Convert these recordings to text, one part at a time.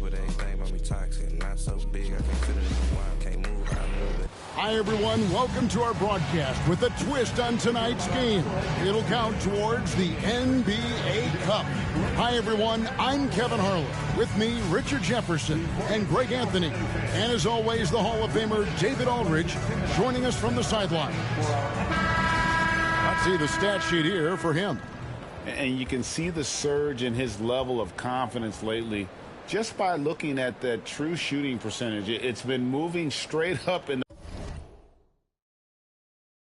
but everything on me toxic. Not so big, I can't fit it in the wild, can't move, I move it. Hi, everyone. Welcome to our broadcast with a twist on tonight's game. It'll count towards the NBA Cup. Hi, everyone. I'm Kevin Harlan. With me, Richard Jefferson and Greg Anthony. And as always, the Hall of Famer David Aldridge joining us from the sideline. Let's see the stat sheet here for him. And you can see the surge in his level of confidence lately just by looking at that true shooting percentage. It's been moving straight up in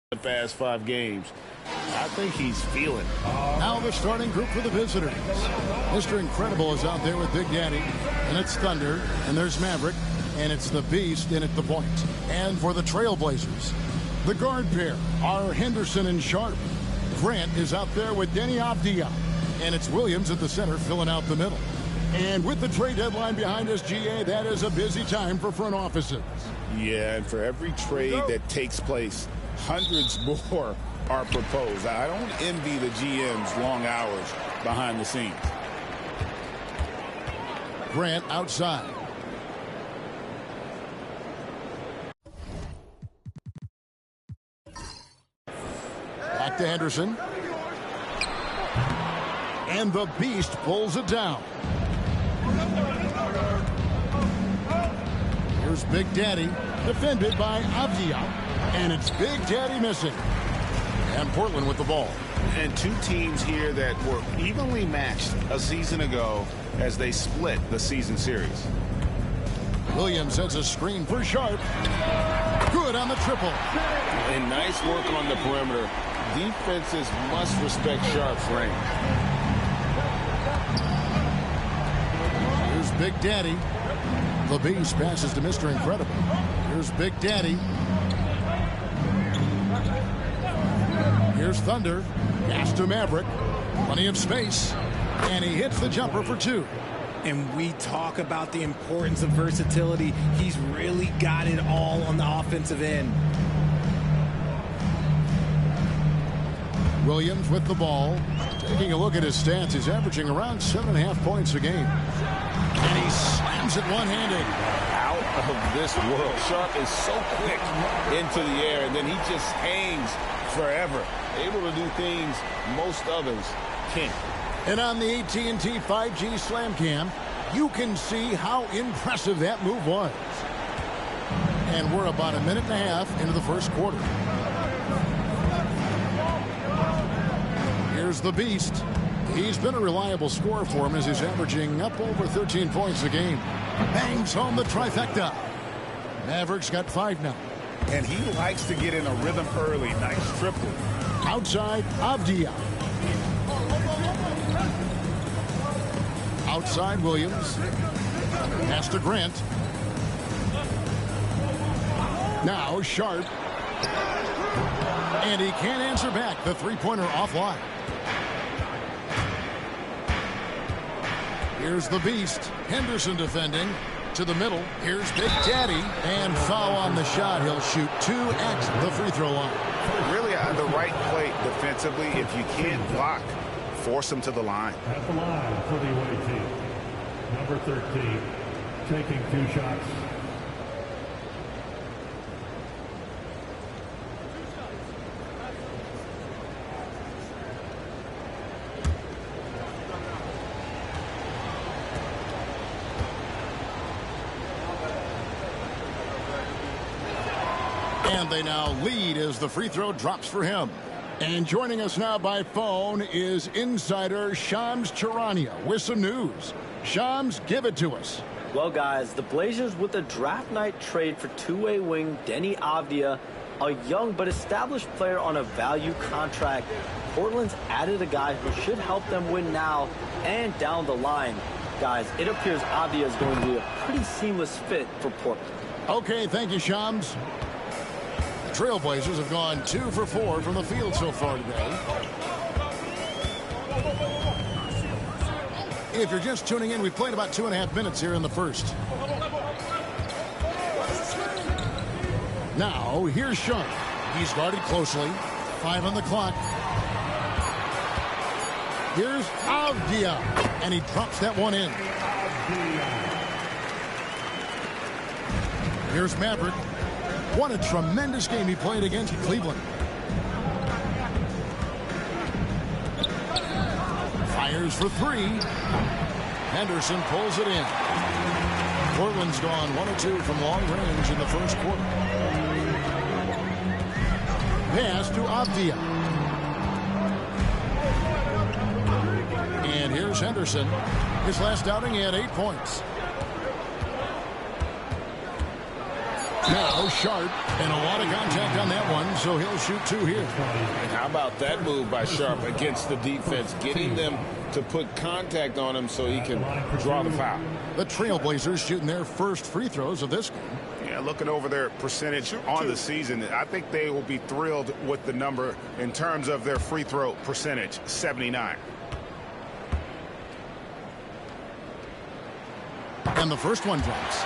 the past 5 games. I think he's feeling. Now the starting group for the visitors. Mr. Incredible is out there with Big Daddy, and it's Thunder, and there's Maverick, and it's the Beast in at the point. And for the Trailblazers, the guard pair are Henderson and Sharp. Grant is out there with Denny Avdia, and it's Williams at the center filling out the middle. And with the trade deadline behind us, GA, that is a busy time for front offices. Yeah, and for every trade that takes place, hundreds more are proposed. I don't envy the GM's long hours behind the scenes. Grant outside. Back to Henderson. And the Beast pulls it down. Here's Big Daddy, defended by Avdia. And it's Big Daddy missing. And Portland with the ball. And 2 teams here that were evenly matched a season ago as they split the season series. Williams sends a screen for Sharp. Good on the triple. And nice work on the perimeter. Defenses must respect Sharp's range. Here's Big Daddy. The Beast passes to Mr. Incredible. Here's Big Daddy. Here's Thunder. Pass to Maverick. Plenty of space. And he hits the jumper for 2. And we talk about the importance of versatility. He's really got it all on the offensive end. Williams with the ball. Taking a look at his stats, he's averaging around 7.5 points a game. And he slams it one-handed. Out of this world. Sharp is so quick into the air, and then he just hangs forever. Able to do things most others can't. And on the AT&T 5G Slam Cam, you can see how impressive that move was. And we're about a minute and a half into the first quarter. Here's the Beast. He's been a reliable scorer for him as he's averaging up over 13 points a game. Bangs home the trifecta. Mavericks got 5 now. And he likes to get in a rhythm early. Nice triple. Outside, Avdia. Outside, Williams. Pass to Grant. Now, Sharp. And he can't answer back. The three-pointer offline. Here's the Beast. Henderson defending. To the middle. Here's Big Daddy. And foul on the shot. He'll shoot 2 at the free throw line. Really the right play defensively. If you can't block, force him to the line. At the line for the away team. Number 13, taking 2 shots. And they now lead as the free throw drops for him. And joining us now by phone is insider Shams Charania with some news. Shams, give it to us. Well, guys, the Blazers with a draft night trade for two-way wing Denny Avdia, a young but established player on a value contract. Portland's added a guy who should help them win now and down the line. Guys, it appears Avdia is going to be a pretty seamless fit for Portland. Okay, thank you, Shams. Trailblazers have gone 2 for 4 from the field so far today. If you're just tuning in, we've played about 2.5 minutes here in the first. Now, here's Sharp. He's guarded closely. 5 on the clock. Here's Avdia. And he drops that one in. Here's Maverick. What a tremendous game he played against Cleveland. Fires for three. Henderson pulls it in. Portland's gone 1 of 2 from long range in the first quarter. Pass to Avdia. And here's Henderson. His last outing, he had 8 points. Now Sharp, and a lot of contact on that one, so he'll shoot 2 here. And how about that move by Sharp against the defense, getting them to put contact on him so he can draw the foul. The Trailblazers shooting their first free throws of this game. Yeah, looking over their percentage on the season, I think they will be thrilled with the number in terms of their free throw percentage, 79. And the first one drops.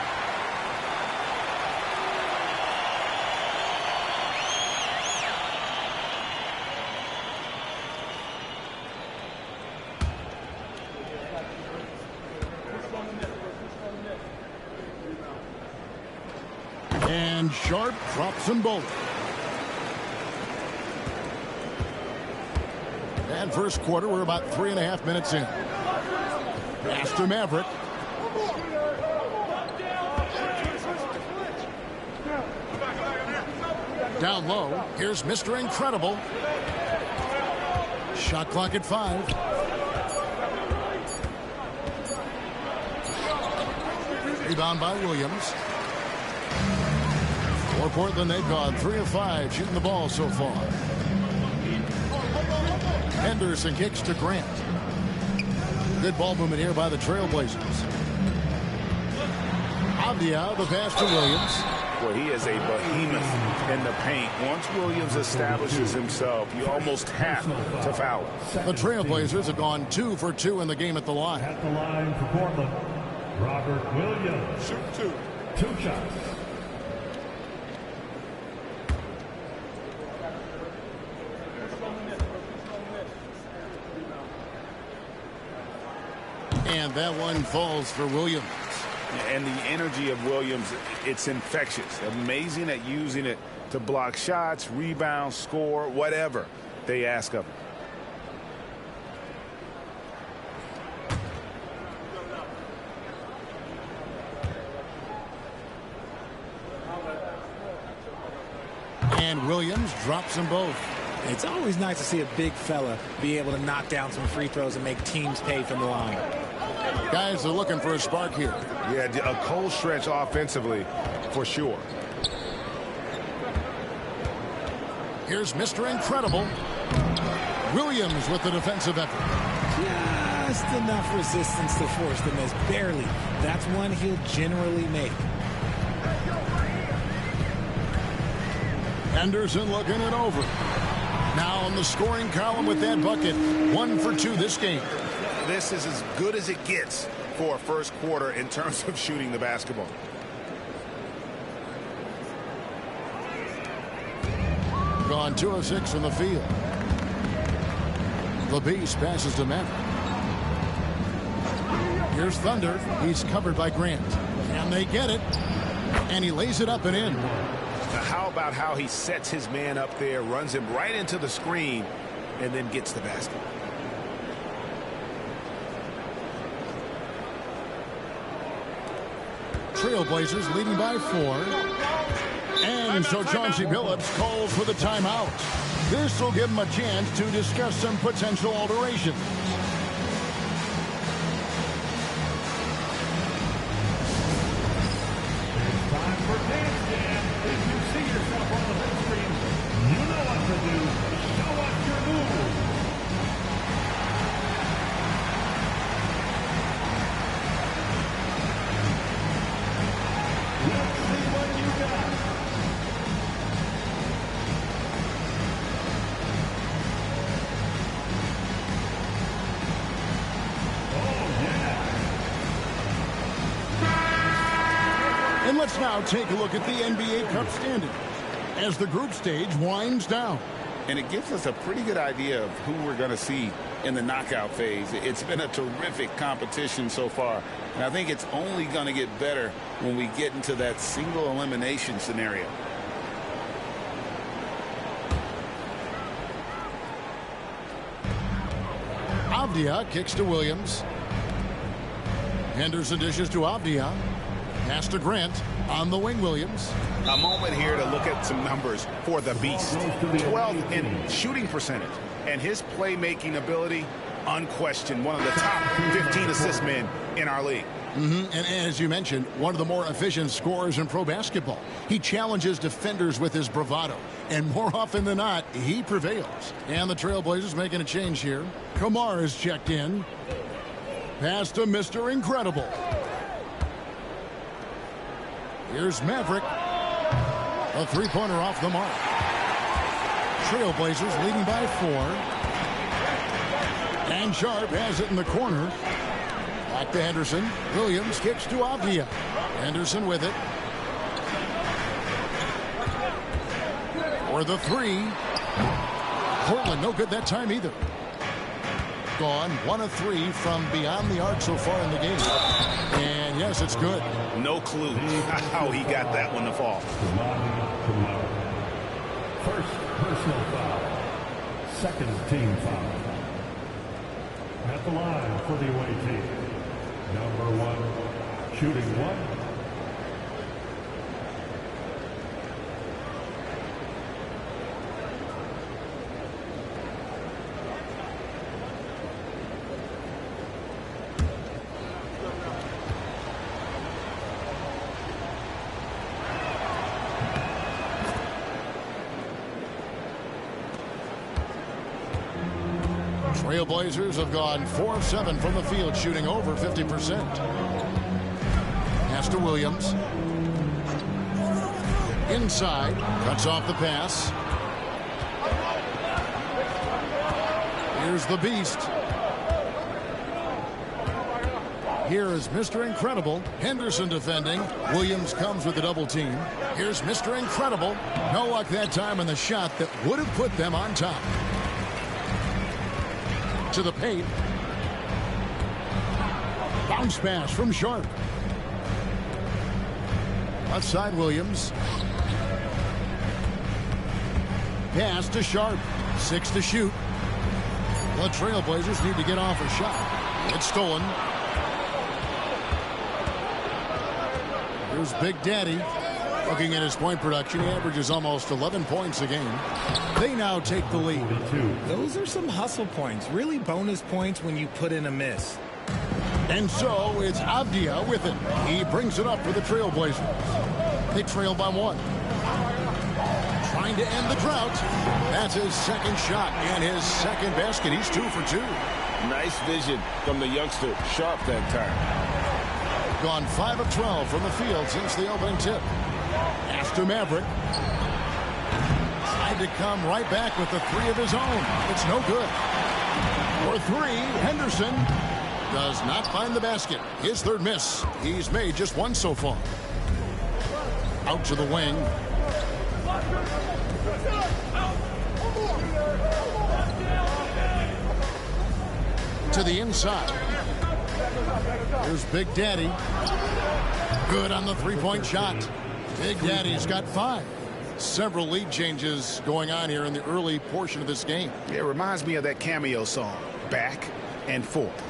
And Sharp drops them both. And first quarter, we're about 3.5 minutes in. Pass to Maverick. Down low, here's Mr. Incredible. Shot clock at 5. Rebound by Williams. For Portland, they've gone 3 of 5 shooting the ball so far. Henderson kicks to Grant. Good ball movement here by the Trailblazers. Avdia, the pass to Williams. Well, he is a behemoth in the paint. Once Williams establishes himself, you almost have to foul him. The Trailblazers have gone 2 for 2 in the game at the line. At the line for Portland, Robert Williams. Shoot 2. 2 shots. And that one falls for Williams. And the energy of Williams, it's infectious. Amazing at using it to block shots, rebound, score, whatever they ask of him. And Williams drops them both. It's always nice to see a big fella be able to knock down some free throws and make teams pay from the line. Guys are looking for a spark here. Yeah, a cold stretch offensively for sure. Here's Mr. Incredible. Williams with the defensive effort. Just enough resistance to force the miss. Barely. That's one he'll generally make. Henderson looking it over. Now on the scoring column with that bucket. 1 for 2 this game. This is as good as it gets for a first quarter in terms of shooting the basketball. Gone 2 of 6 from the field. The Beast passes to Maverick. Here's Thunder. He's covered by Grant. And they get it. And he lays it up and in. Now, how about how he sets his man up there, runs him right into the screen, and then gets the basket. Trailblazers leading by 4. And so Chauncey Billups calls for the timeout. This will give him a chance to discuss some potential alterations. It's time for dance jam. If you see yourself on the big screen, you know what to do. Show us your move. Let's see what you got. Oh, yeah. And let's now take a look at the NBA Cup standings as the group stage winds down. And it gives us a pretty good idea of who we're going to see in the knockout phase. It's been a terrific competition so far, and I think it's only going to get better when we get into that single elimination scenario. Avdia kicks to Williams. Henderson dishes to Avdia. Pass to Grant on the wing. Williams. A moment here to look at some numbers for the Beast. 12th in shooting percentage, and his playmaking ability, unquestioned, one of the top 15 assist men in our league. And as you mentioned, one of the more efficient scorers in pro basketball. He challenges defenders with his bravado, and more often than not, he prevails. And the Trailblazers making a change here. Kamar is checked in. Pass to Mr. Incredible. Here's Maverick. A three-pointer off the mark. Trailblazers leading by 4. And Sharp has it in the corner. Back to Henderson. Williams kicks to Avdia. Henderson with it. For the 3. Portland no good that time either. Gone 1 of 3 from beyond the arc so far in the game. And yes, it's good. No clue how he got that one to fall. First personal foul. Second team foul. At the line for the away team. Number 1, shooting 1. Trailblazers have gone 4 of 7 from the field, shooting over 50%. Pass to Williams. Inside, cuts off the pass. Here's the Beast. Here is Mr. Incredible. Henderson defending. Williams comes with a double team. Here's Mr. Incredible. No luck that time on the shot that would have put them on top. To the paint. Bounce pass from Sharp. Left side Williams. Pass to Sharp. 6 to shoot. The Trailblazers need to get off a shot. It's stolen. Here's Big Daddy. Looking at his point production, he averages almost 11 points a game. They now take the lead. Those are some hustle points. Really bonus points when you put in a miss. And so it's Avdia with it. He brings it up for the Trailblazers. They trail by 1. Trying to end the drought. That's his second shot and his second basket. He's 2 for 2. Nice vision from the youngster. Sharp that time. Gone 5 of 12 from the field since the opening tip. After Maverick. Tried to come right back with the 3 of his own. It's no good. For 3, Henderson does not find the basket. His third miss. He's made just 1 so far. Out to the wing. To the inside. Here's Big Daddy. Good on the three-point shot. Big Daddy's got 5. Several lead changes going on here in the early portion of this game. It reminds me of that cameo song, Back and Forth.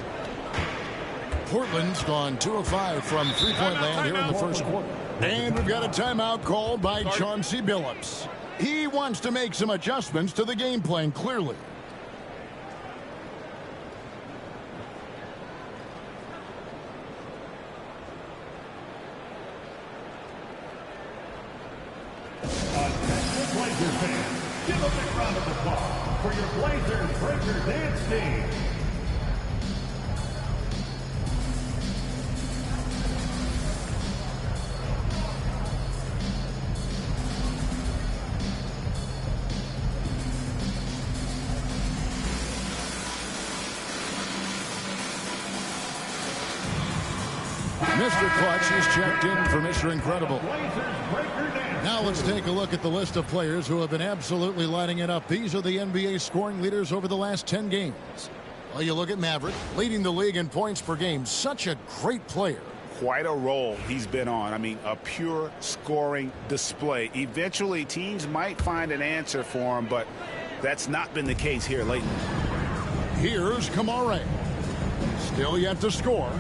Portland's gone 2 of 5 from three-point land here in the first quarter. And we've got a timeout called by Chauncey Billups. He wants to make some adjustments to the game plan, clearly. Blazers fans, give a big round of applause for your Blazers Breaker Dance team. Mr. Clutch is checked in for Mr. Incredible. Now let's take a look at the list of players who have been absolutely lighting it up. These are the NBA scoring leaders over the last 10 games. Well, you look at Maverick, leading the league in points per game. Such a great player. Quite a role he's been on. I mean, a pure scoring display. Eventually, teams might find an answer for him, but that's not been the case here lately. Here's Kamare. Still yet to score.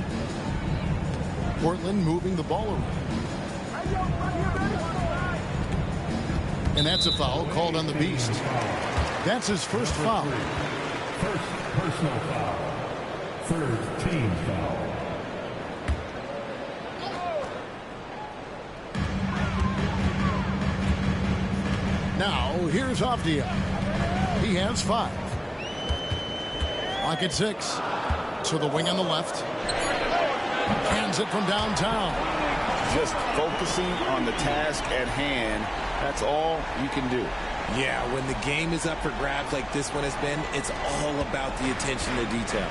Portland moving the ball around. And that's a foul called on the Beast. That's his first foul. First personal foul. Third team foul. Now, here's Avdia. He has 5. Lock at 6. To the wing on the left. Hands it from downtown. Just focusing on the task at hand. That's all you can do. Yeah, when the game is up for grabs like this one has been, it's all about the attention to detail.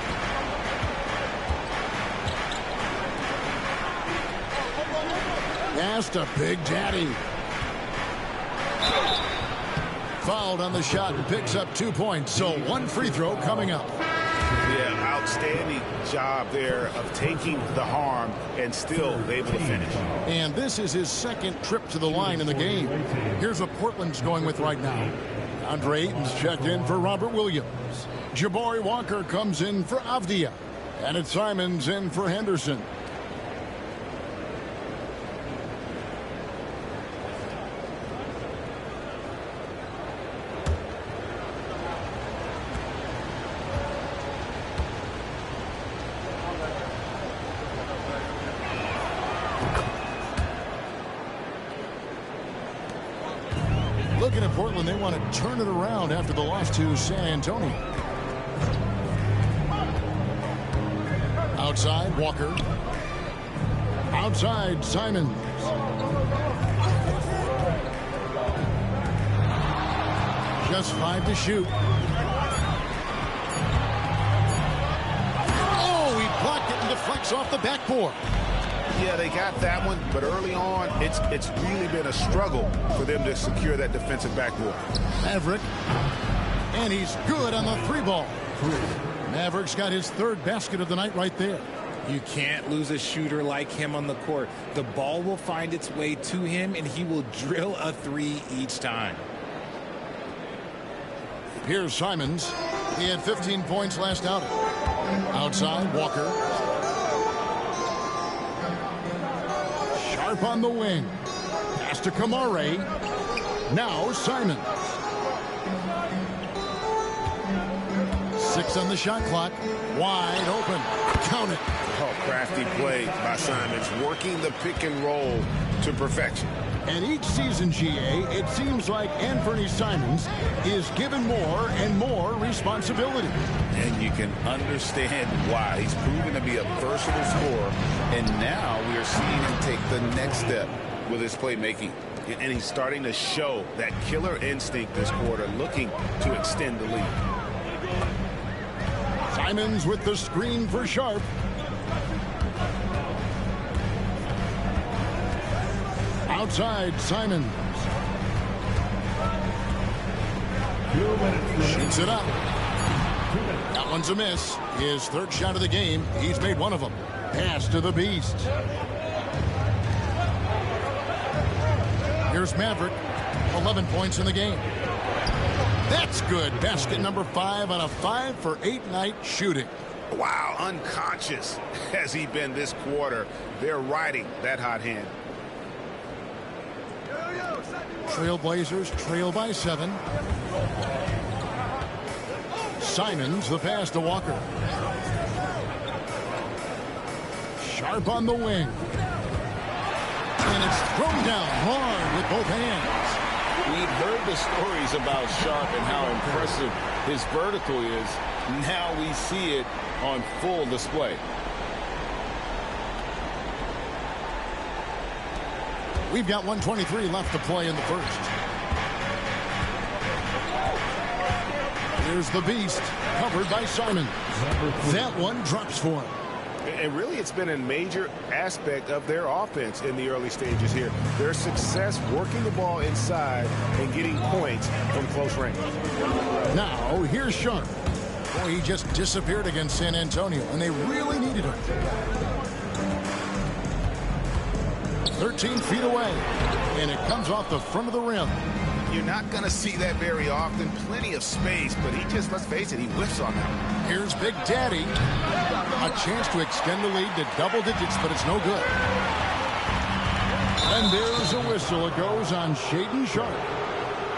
Pass to Big Daddy. Fouled on the shot and picks up 2 points. So 1 free throw coming up. Yeah, outstanding job there of taking the harm and still able to finish. And this is his second trip to the line in the game. Here's what Portland's going with right now. Andre Ayton's checked in for Robert Williams. Jabari Walker comes in for Avdia. And it's Simons in for Henderson. Looking at Portland, they want to turn it around after the loss to San Antonio. Outside, Walker. Outside, Simons. Just 5 to shoot. Oh, he blocked it and deflects off the backboard. Yeah, they got that one, but early on, it's really been a struggle for them to secure that defensive backboard. Maverick, and he's good on the 3-ball. Maverick's got his 3rd basket of the night right there. You can't lose a shooter like him on the court. The ball will find its way to him, and he will drill a 3 each time. Here's Simons. He had 15 points last outing. Outside, Walker. Sharp on the wing. Pass to Kamare. Now Simons. 6 on the shot clock. Wide open. Count it. Oh, crafty play by Simons, working the pick and roll to perfection. And each season, GA, it seems like Anthony Simons is given more and more responsibility. And you can understand why. He's proven to be a versatile scorer, and now we are seeing him take the next step with his playmaking. And he's starting to show that killer instinct this quarter, looking to extend the lead. Simons with the screen for Sharp. Outside, Simons. Shoots it up. That one's a miss. His 3rd shot of the game. He's made 1 of them. Pass to the Beast. Here's Maverick. 11 points in the game. That's good. Basket number 5 on a 5 for 8 night shooting. Wow, unconscious has he been this quarter. They're riding that hot hand. Trailblazers trail by 7. Simons, the pass to Walker. Sharp on the wing. And it's thrown down hard with both hands. We've heard the stories about Sharp and how impressive his vertical is. Now we see it on full display. We've got 1:23 left to play in the first. Here's the Beast, covered by Simons. That one drops for him. And really, it's been a major aspect of their offense in the early stages here. Their success working the ball inside and getting points from close range. Now, here's Sharp. Boy, he just disappeared against San Antonio, and they really needed him. 13 feet away, and it comes off the front of the rim. You're not going to see that very often. Plenty of space, but he just, let's face it, he whiffs on that. Here's Big Daddy. A chance to extend the lead to double digits, but it's no good. And there's a whistle. It goes on Shaedon Sharpe.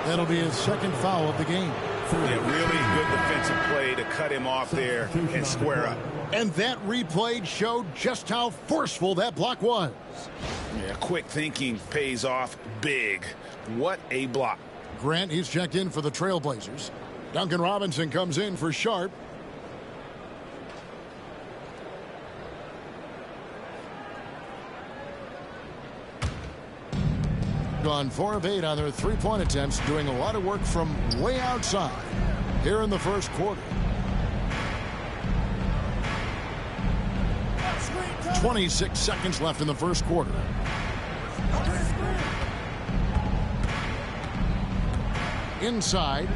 That'll be his second foul of the game. Yeah, really good defensive play to cut him off there and square up. And that replay showed just how forceful that block was. Yeah, quick thinking pays off big. What a block. Grant, he's checked in for the Trailblazers. Duncan Robinson comes in for Sharpe. Gone 4 of 8 on their three-point attempts, doing a lot of work from way outside here in the first quarter. 26 seconds left in the first quarter. Inside.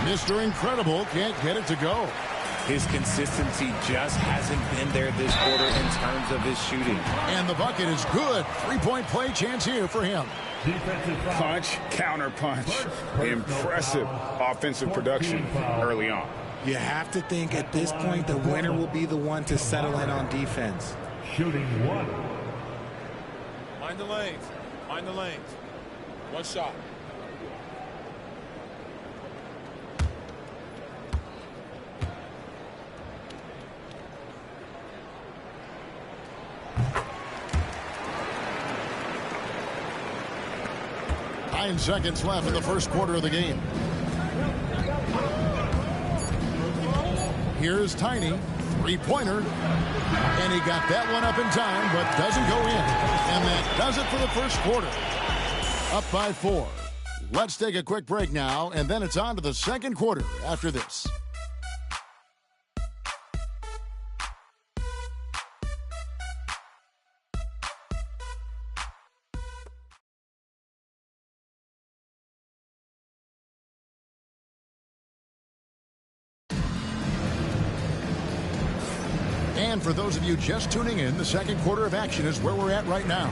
Mr. Incredible can't get it to go. His consistency just hasn't been there this quarter in terms of his shooting. And the bucket is good. Three-point play chance here for him. Punch, counter punch. Impressive offensive production early on. You have to think at this point the winner will be the one to settle in on defense. Shooting one. Mind the lanes. Mind the lanes. One shot. Nine seconds left in the first quarter of the game. Here's Tiny, three-pointer, and he got that one up in time, but doesn't go in. And that does it for the first quarter. Up by 4. Let's take a quick break now, and then it's on to the second quarter after this. And for those of you just tuning in, the second quarter of action is where we're at right now.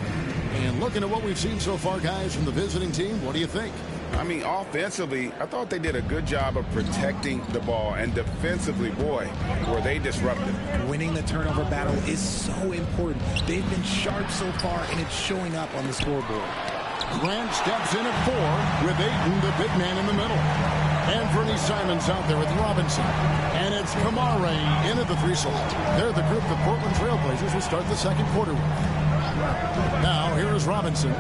And looking at what we've seen so far, guys, from the visiting team, what do you think? I mean, offensively, I thought they did a good job of protecting the ball. And defensively, boy, were they disruptive. Winning the turnover battle is so important. They've been sharp so far, and it's showing up on the scoreboard. Grant steps in at 4 with Ayton, the big man in the middle. And Bernie Simons out there with Robinson. And it's Kamare in at the 3 slot. They're the group the Portland Trailblazers will start the second quarter with. Now, here is Robinson.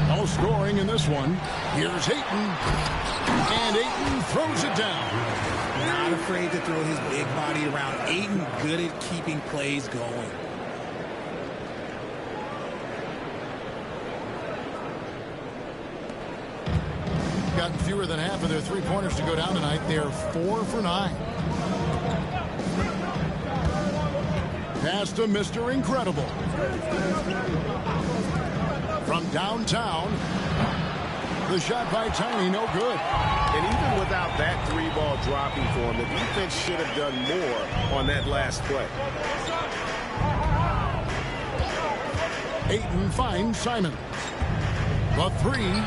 No scoring in this one. Here's Ayton. And Ayton throws it down. Not afraid to throw his big body around. Ayton good at keeping plays going. Gotten fewer than half of their three-pointers to go down tonight. They're 4 for 9. Pass to Mr. Incredible. From downtown, the shot by Tiny, no good. And even without that 3-ball dropping for him, the defense should have done more on that last play. Ayton finds Simons. The 3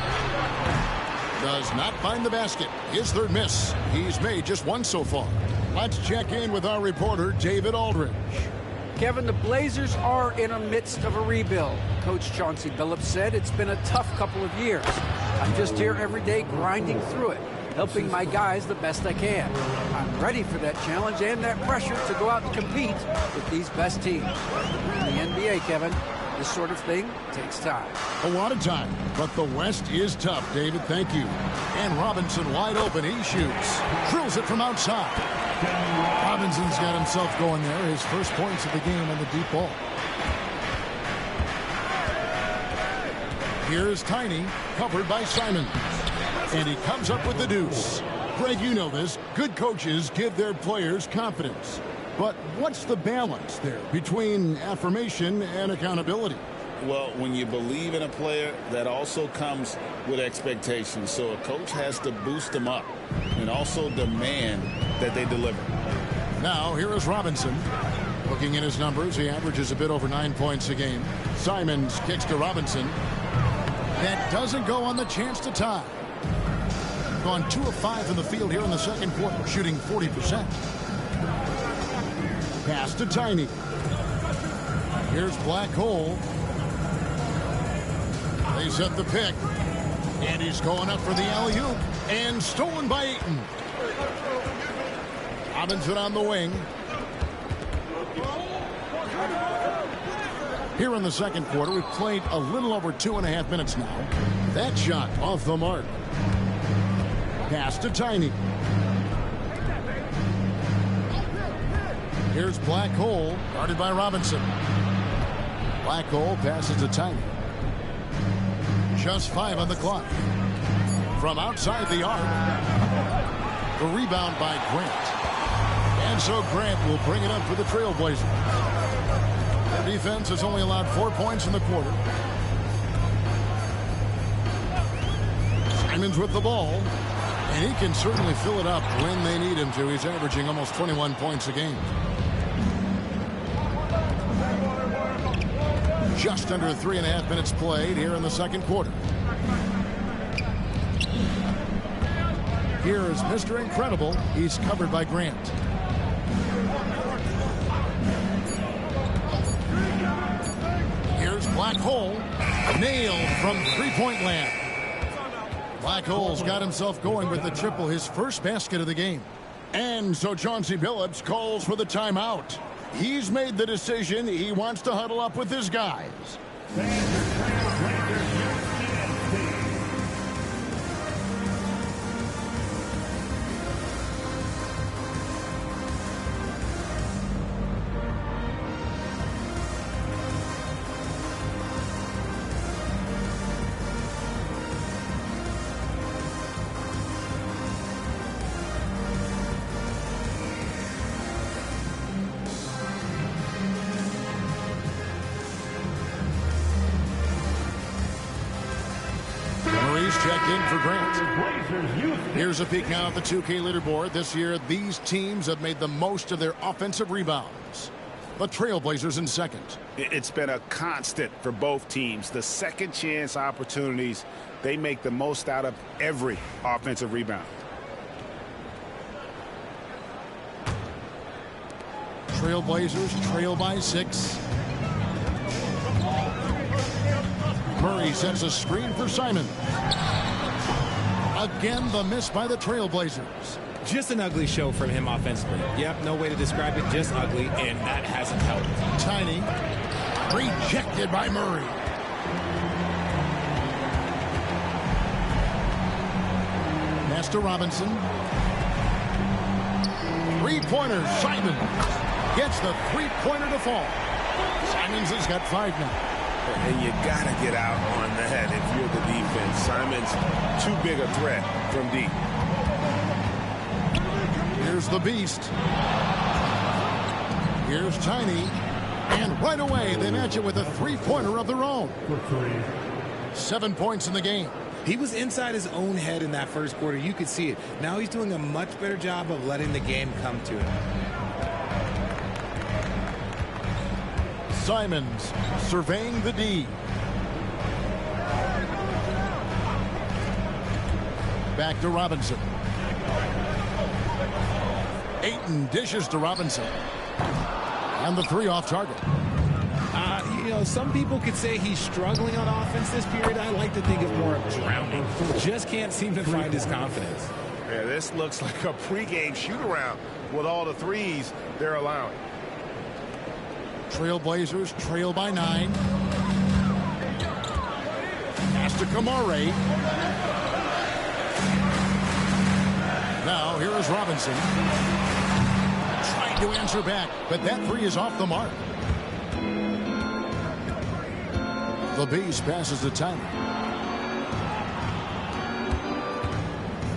does not find the basket. His third miss. He's made just 1 so far. Let's check in with our reporter, David Aldridge. Kevin, the Blazers are in the midst of a rebuild. Coach Chauncey Billups said it's been a tough couple of years. I'm just here every day grinding through it, helping my guys the best I can. I'm ready for that challenge and that pressure to go out and compete with these best teams. In the NBA, Kevin, this sort of thing takes time. A lot of time, but the West is tough, David. Thank you. And Robinson wide open. He shoots. Drills it from outside. Robinson's got himself going there. His first points of the game on the deep ball. Here's Tiny, covered by Simons. And he comes up with the deuce. Greg, you know this. Good coaches give their players confidence. But what's the balance there between affirmation and accountability? Well, when you believe in a player, that also comes with expectations. So a coach has to boost them up and also demand that they deliver. Now, here is Robinson. Looking at his numbers, he averages a bit over 9 points a game. Simons kicks to Robinson. That doesn't go on the chance to tie. Gone 2 of 5 from the field here in the second quarter, shooting 40%. Pass to Tiny. Here's Black Hole. They set the pick. And he's going up for the alley-oop. And stolen by Ayton. Robinson on the wing. Here in the second quarter, we've played a little over 2.5 minutes now. That shot off the mark. Pass to Tiny. Here's Black Hole, guarded by Robinson. Black Hole passes to Tiny. Just 5 on the clock. From outside the arc. The rebound by Grant. And so Grant will bring it up for the Trailblazers. Their defense has only allowed 4 points in the quarter. Simons with the ball. And he can certainly fill it up when they need him to. He's averaging almost 21 points a game. Just under 3.5 minutes played here in the second quarter. Here is Mr. Incredible. He's covered by Grant. Here's Black Hole. Nailed from three-point land. Black Hole's got himself going with the triple, his first basket of the game. And so Chauncey Billups calls for the timeout. He's made the decision. He wants to huddle up with his guys. Checked in for Grant. Here's a peek now at the 2K leaderboard. This year, these teams have made the most of their offensive rebounds. The Trailblazers in second. It's been a constant for both teams. The second chance opportunities, they make the most out of every offensive rebound. Trailblazers trail by 6. Murray sets a screen for Simon. Again, the miss by the Trailblazers. Just an ugly show from him offensively. Yep, no way to describe it, just ugly, and that hasn't helped. Tiny, rejected by Murray. Pass to Robinson. Three-pointer, Simon gets the three-pointer to fall. Simons has got 5 now. And you got to get out on that if you're the defense. Simon's too big a threat from deep. Here's the Beast. Here's Tiny. And right away, they match it with a three-pointer of their own. 7 points in the game. He was inside his own head in that first quarter. You could see it. Now he's doing a much better job of letting the game come to him. Simons surveying the D. Back to Robinson. Ayton dishes to Robinson. And the 3 off target. You know, some people could say he's struggling on offense this period. I like to think of more of drowning. Just can't seem to find his confidence. Yeah, this looks like a pregame shoot-around with all the threes they're allowing. Trailblazers trail by 9. Pass to Kamare. Now, here is Robinson. Trying to answer back, but that 3 is off the mark. The Beast passes to Tiny.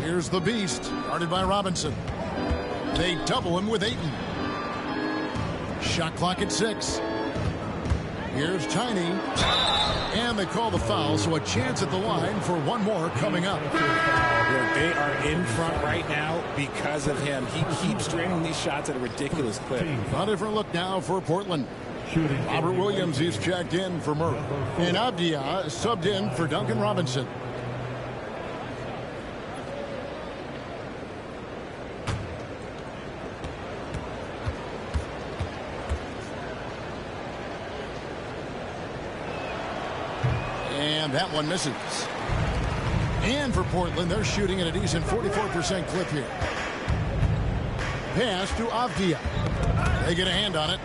Here's the Beast, guarded by Robinson. They double him with Ayton. Shot clock at 6. Here's Tiny. And they call the foul, so a chance at the line for one more coming up. They are in front right now because of him. He keeps draining these shots at a ridiculous clip. A different look now for Portland. Robert Williams is checked in for Murray. And Avdia subbed in for Duncan Robinson. And that one misses. And for Portland, they're shooting at a decent 44% clip here. Pass to Avdia. They get a hand on it.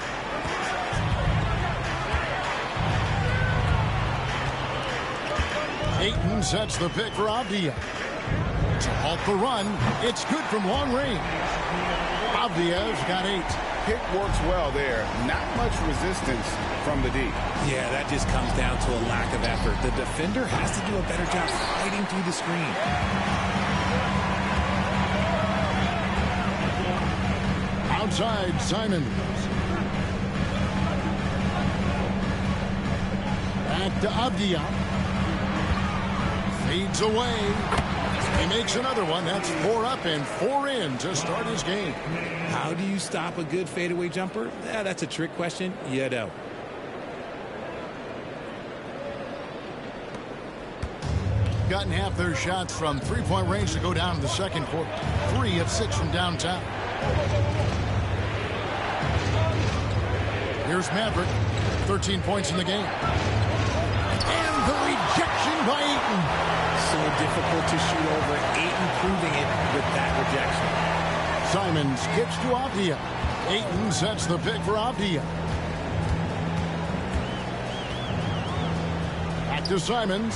Ayton sets the pick for Avdia. To halt the run, it's good from long range. Avdia's got 8. Pick works well there. Not much resistance from the D. Yeah, that just comes down to a lack of effort. The defender has to do a better job fighting through the screen. Outside, Simons. Back to Avdia. Fades away. He makes another one. That's 4 up and 4 in to start his game. How do you stop a good fadeaway jumper? Yeah, that's a trick question. You know. Gotten half their shots from three-point range to go down in the second quarter. 3 of 6 from downtown. Here's Maverick. 13 points in the game. And the rejection by Ayton. So difficult to shoot over. Ayton proving it with that rejection. Simons kicks to Avdia. Ayton sets the pick for Avdia. Back to Simons.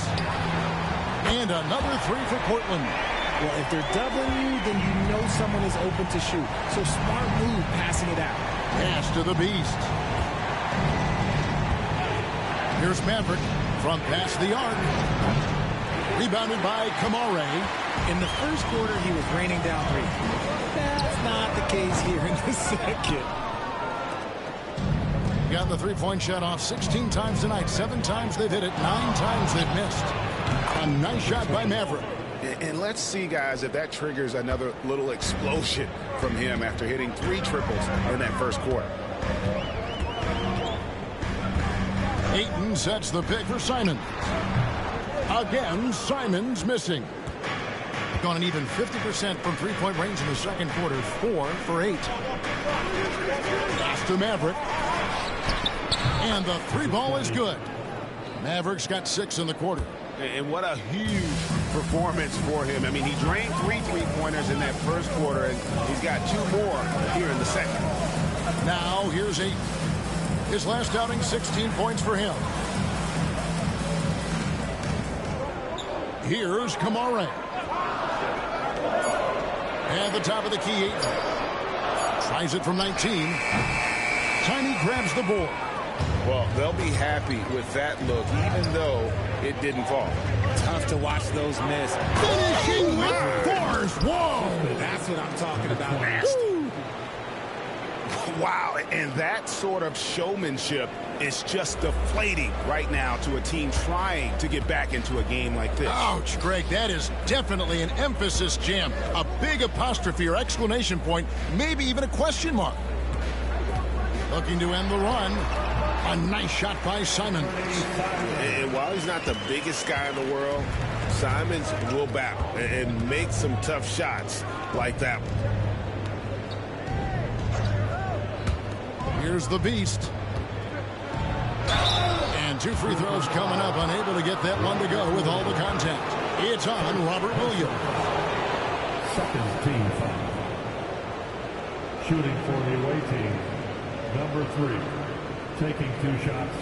And another 3 for Portland. Well, if they're doubling you, then you know someone is open to shoot. So smart move passing it out. Pass to the Beast. Here's Maverick from past the arc. Rebounded by Kamare. In the first quarter, he was raining down 3. That's not the case here in the second. Got the three-point shot off 16 times tonight. 7 times they've hit it. 9 times they've missed. A nice shot by Maverick. And let's see, guys, if that triggers another little explosion from him after hitting 3 triples in that first quarter. Ayton sets the pick for Simons. Again, Simons missing. Gone an even 50% from three-point range in the second quarter. 4 for 8. Pass to Maverick. And the 3-ball is good. Maverick's got 6 in the quarter. And what a huge performance for him. I mean, he drained 3 three-pointers in that first quarter, and he's got 2 more here in the second. Now, here's Ayton. His last outing, 16 points for him. Here's Kamare. At the top of the key, Ayton. Tries it from 19. Tiny grabs the board. Well, they'll be happy with that look, even though it didn't fall. Tough to watch those miss. Finishing with force. Whoa! That's what I'm talking about. Nasty. Wow, and that sort of showmanship is just deflating right now to a team trying to get back into a game like this. Ouch, Greg, that is definitely an emphasis jam. A big apostrophe or exclamation point, maybe even a question mark. Looking to end the run. A nice shot by Simons. And while he's not the biggest guy in the world, Simons will battle and make some tough shots like that one. Here's the Beast. And 2 free throws coming up, unable to get that one to go with all the contact. It's on Robert Williams. Second team foul. Shooting for the away team, number 3, taking 2 shots.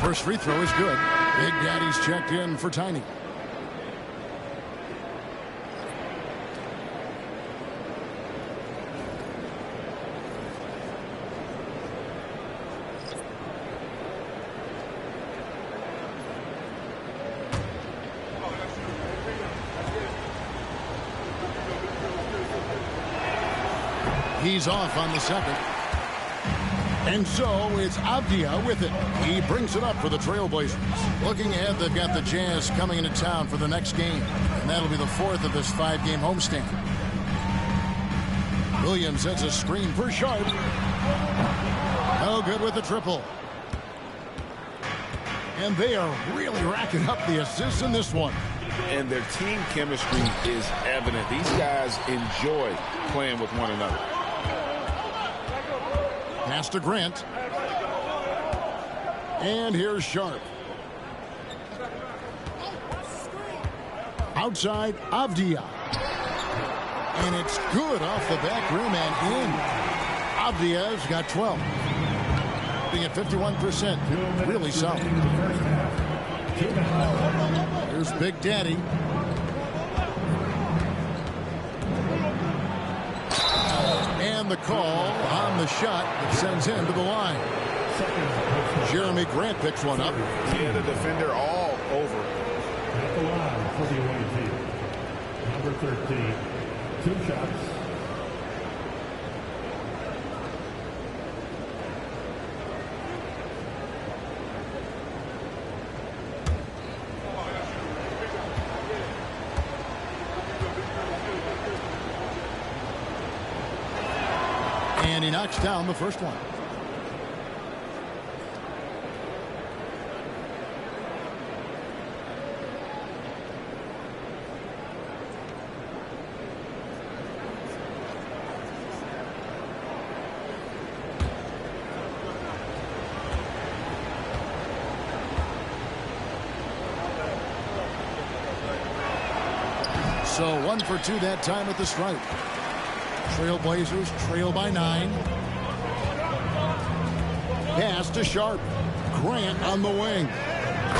First free throw is good. Big Daddy's checked in for Tiny. He's off on the second. And so it's Avdia with it. He brings it up for the Trailblazers. Looking ahead, they've got the Jazz coming into town for the next game. And that'll be the fourth of this 5-game homestand. Williams sets a screen for Sharp. No good with the triple. And they are really racking up the assists in this one. And their team chemistry is evident. These guys enjoy playing with one another. Pass to Grant. And here's Sharp. Outside, Avdia. And it's good off the back rim and in. Avdia's got 12. Being at 51%. Really solid. Here's Big Daddy. And the call on the shot that sends him to the line. Jeremy Grant picks one up. He had a defender all over. At the line for the away team. Number 13, 2 shots. And he knocks down the first one. So 1 for 2 that time at the stripe. Trailblazers trail by 9. Pass to Sharp. Grant on the wing.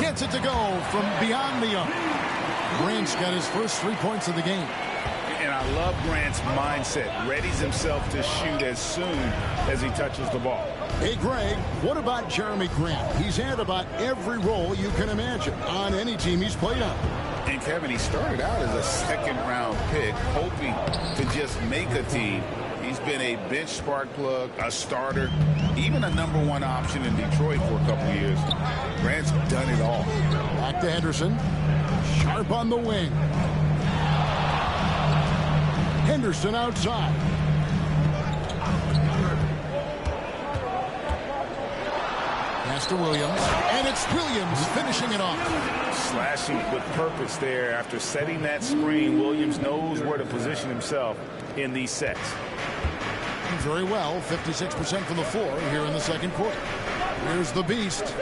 Gets it to go from beyond the arc. Grant's got his first 3 points of the game. And I love Grant's mindset. Readies himself to shoot as soon as he touches the ball. Hey, Greg, what about Jeremy Grant? He's had about every role you can imagine on any team he's played on. And Kevin, he started out as a second-round pick, hoping to just make a team. He's been a bench spark plug, a starter, even a number 1 option in Detroit for a couple of years. Grant's done it all. Back to Henderson. Sharp on the wing. Henderson outside. Pass to Williams. And it's Williams finishing it off. Slashing with purpose there. After setting that screen, Williams knows where to position himself in these sets. Very well, 56% from the floor here in the second quarter. Here's the Beast.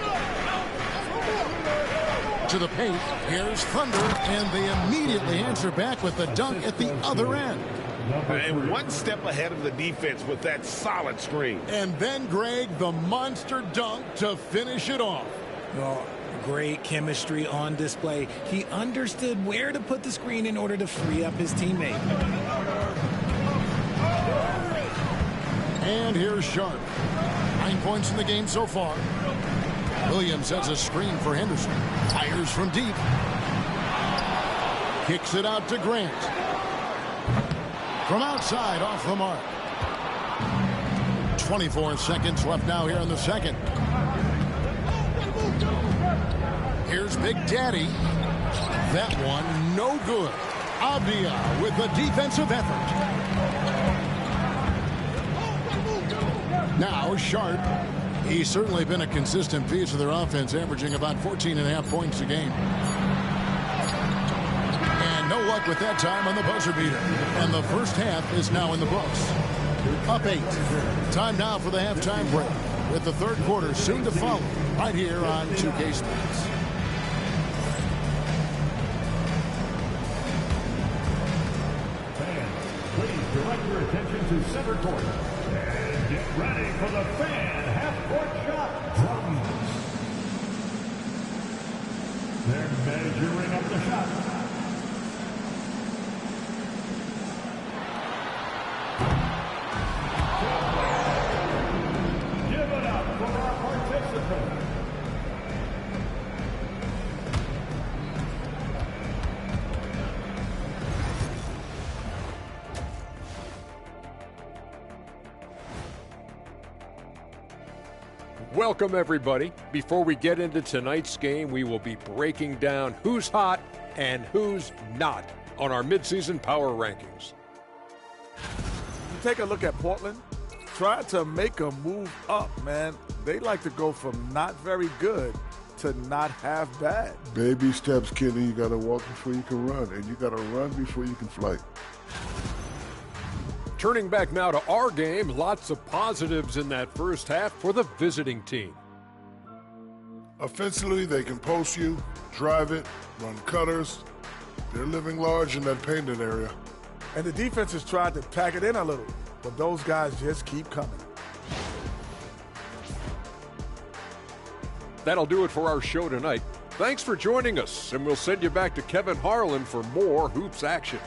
To the paint. Here's Thunder. And they immediately answer back with the dunk at the other end. And 1 step ahead of the defense with that solid screen. And then, Greg, the monster dunk to finish it off. Well, great chemistry on display. He understood where to put the screen in order to free up his teammate. And here's Sharp. 9 points in the game so far. Williams sets a screen for Henderson. Fires from deep. Kicks it out to Grant. From outside, off the mark. 24 seconds left now here in the second. Here's Big Daddy. That one, no good. Avdia with the defensive effort. Now Sharp. He's certainly been a consistent piece of their offense, averaging about 14.5 points a game. And no luck with that time on the buzzer beater. And the first half is now in the books. Up 8. Time now for the halftime break, with the third quarter soon to follow right here on 2K Sports. Fans, please direct your attention to center court. And get ready for the fan half-court shot drums. They're measuring up the shot. Give it up for our participants. Welcome, everybody. Before we get into tonight's game, we will be breaking down who's hot and who's not on our midseason power rankings. You take a look at Portland, try to make a move up, man. They like to go from not very good to not half bad. Baby steps, Kenny. You got to walk before you can run, and you got to run before you can fly. Turning back now to our game, lots of positives in that first half for the visiting team. Offensively, they can post you, drive it, run cutters. They're living large in that painted area. And the defense has tried to pack it in a little, but those guys just keep coming. That'll do it for our show tonight. Thanks for joining us, and we'll send you back to Kevin Harlan for more hoops action.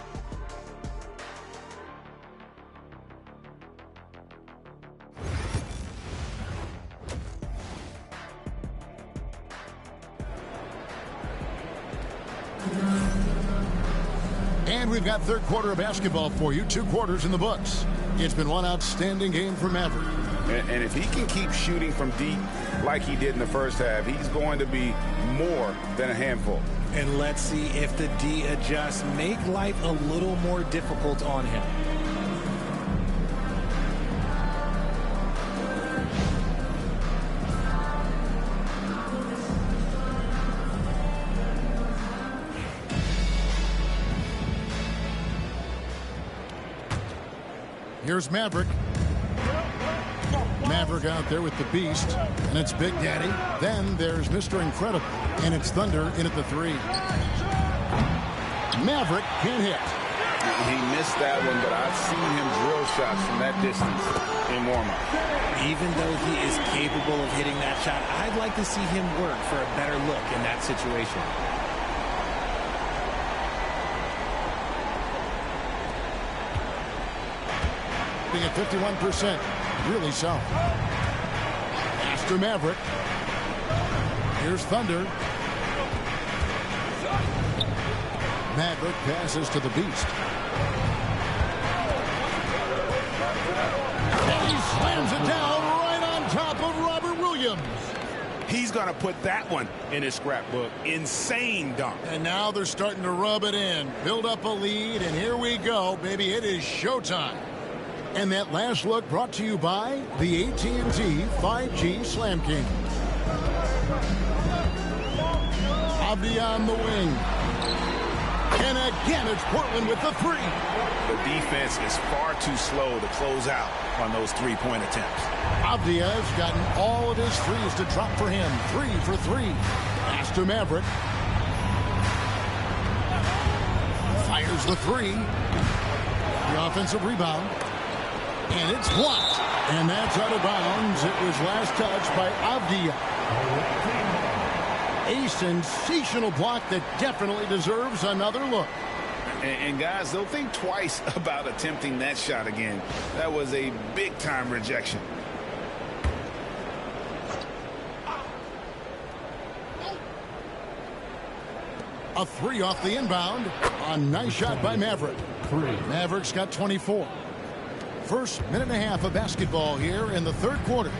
And we've got third quarter of basketball for you. 2 quarters in the books. It's been one outstanding game for Maverick. And if he can keep shooting from deep like he did in the first half, he's going to be more than a handful. And let's see if the D adjusts, make life a little more difficult on him. Here's Maverick. Maverick out there with the Beast, and it's Big Daddy. Then there's Mr. Incredible, and it's Thunder in at the 3. Maverick can't hit. He missed that one, but I've seen him drill shots from that distance in warm-up. Even though he is capable of hitting that shot, I'd like to see him work for a better look in that situation. Being at 51%. Really solid. After Maverick. Here's Thunder. Maverick passes to the Beast. And he slams it down right on top of Robert Williams. He's going to put that one in his scrapbook. Insane dunk. And now they're starting to rub it in. Build up a lead, and here we go, baby. It is showtime. And that last look brought to you by the AT&T 5G Slam King. Avdia on the wing. And again, it's Portland with the 3. The defense is far too slow to close out on those three-point attempts. Avdia has gotten all of his threes to drop for him. 3 for 3. Pass to Maverick. Fires the 3. The offensive rebound. And it's blocked. And that's out of bounds. It was last touched by Avdia. A sensational block that definitely deserves another look. And guys, they'll think twice about attempting that shot again. That was a big-time rejection. A 3 off the inbound. A nice shot by Maverick. Maverick's got 24. First minute and a half of basketball here in the third quarter.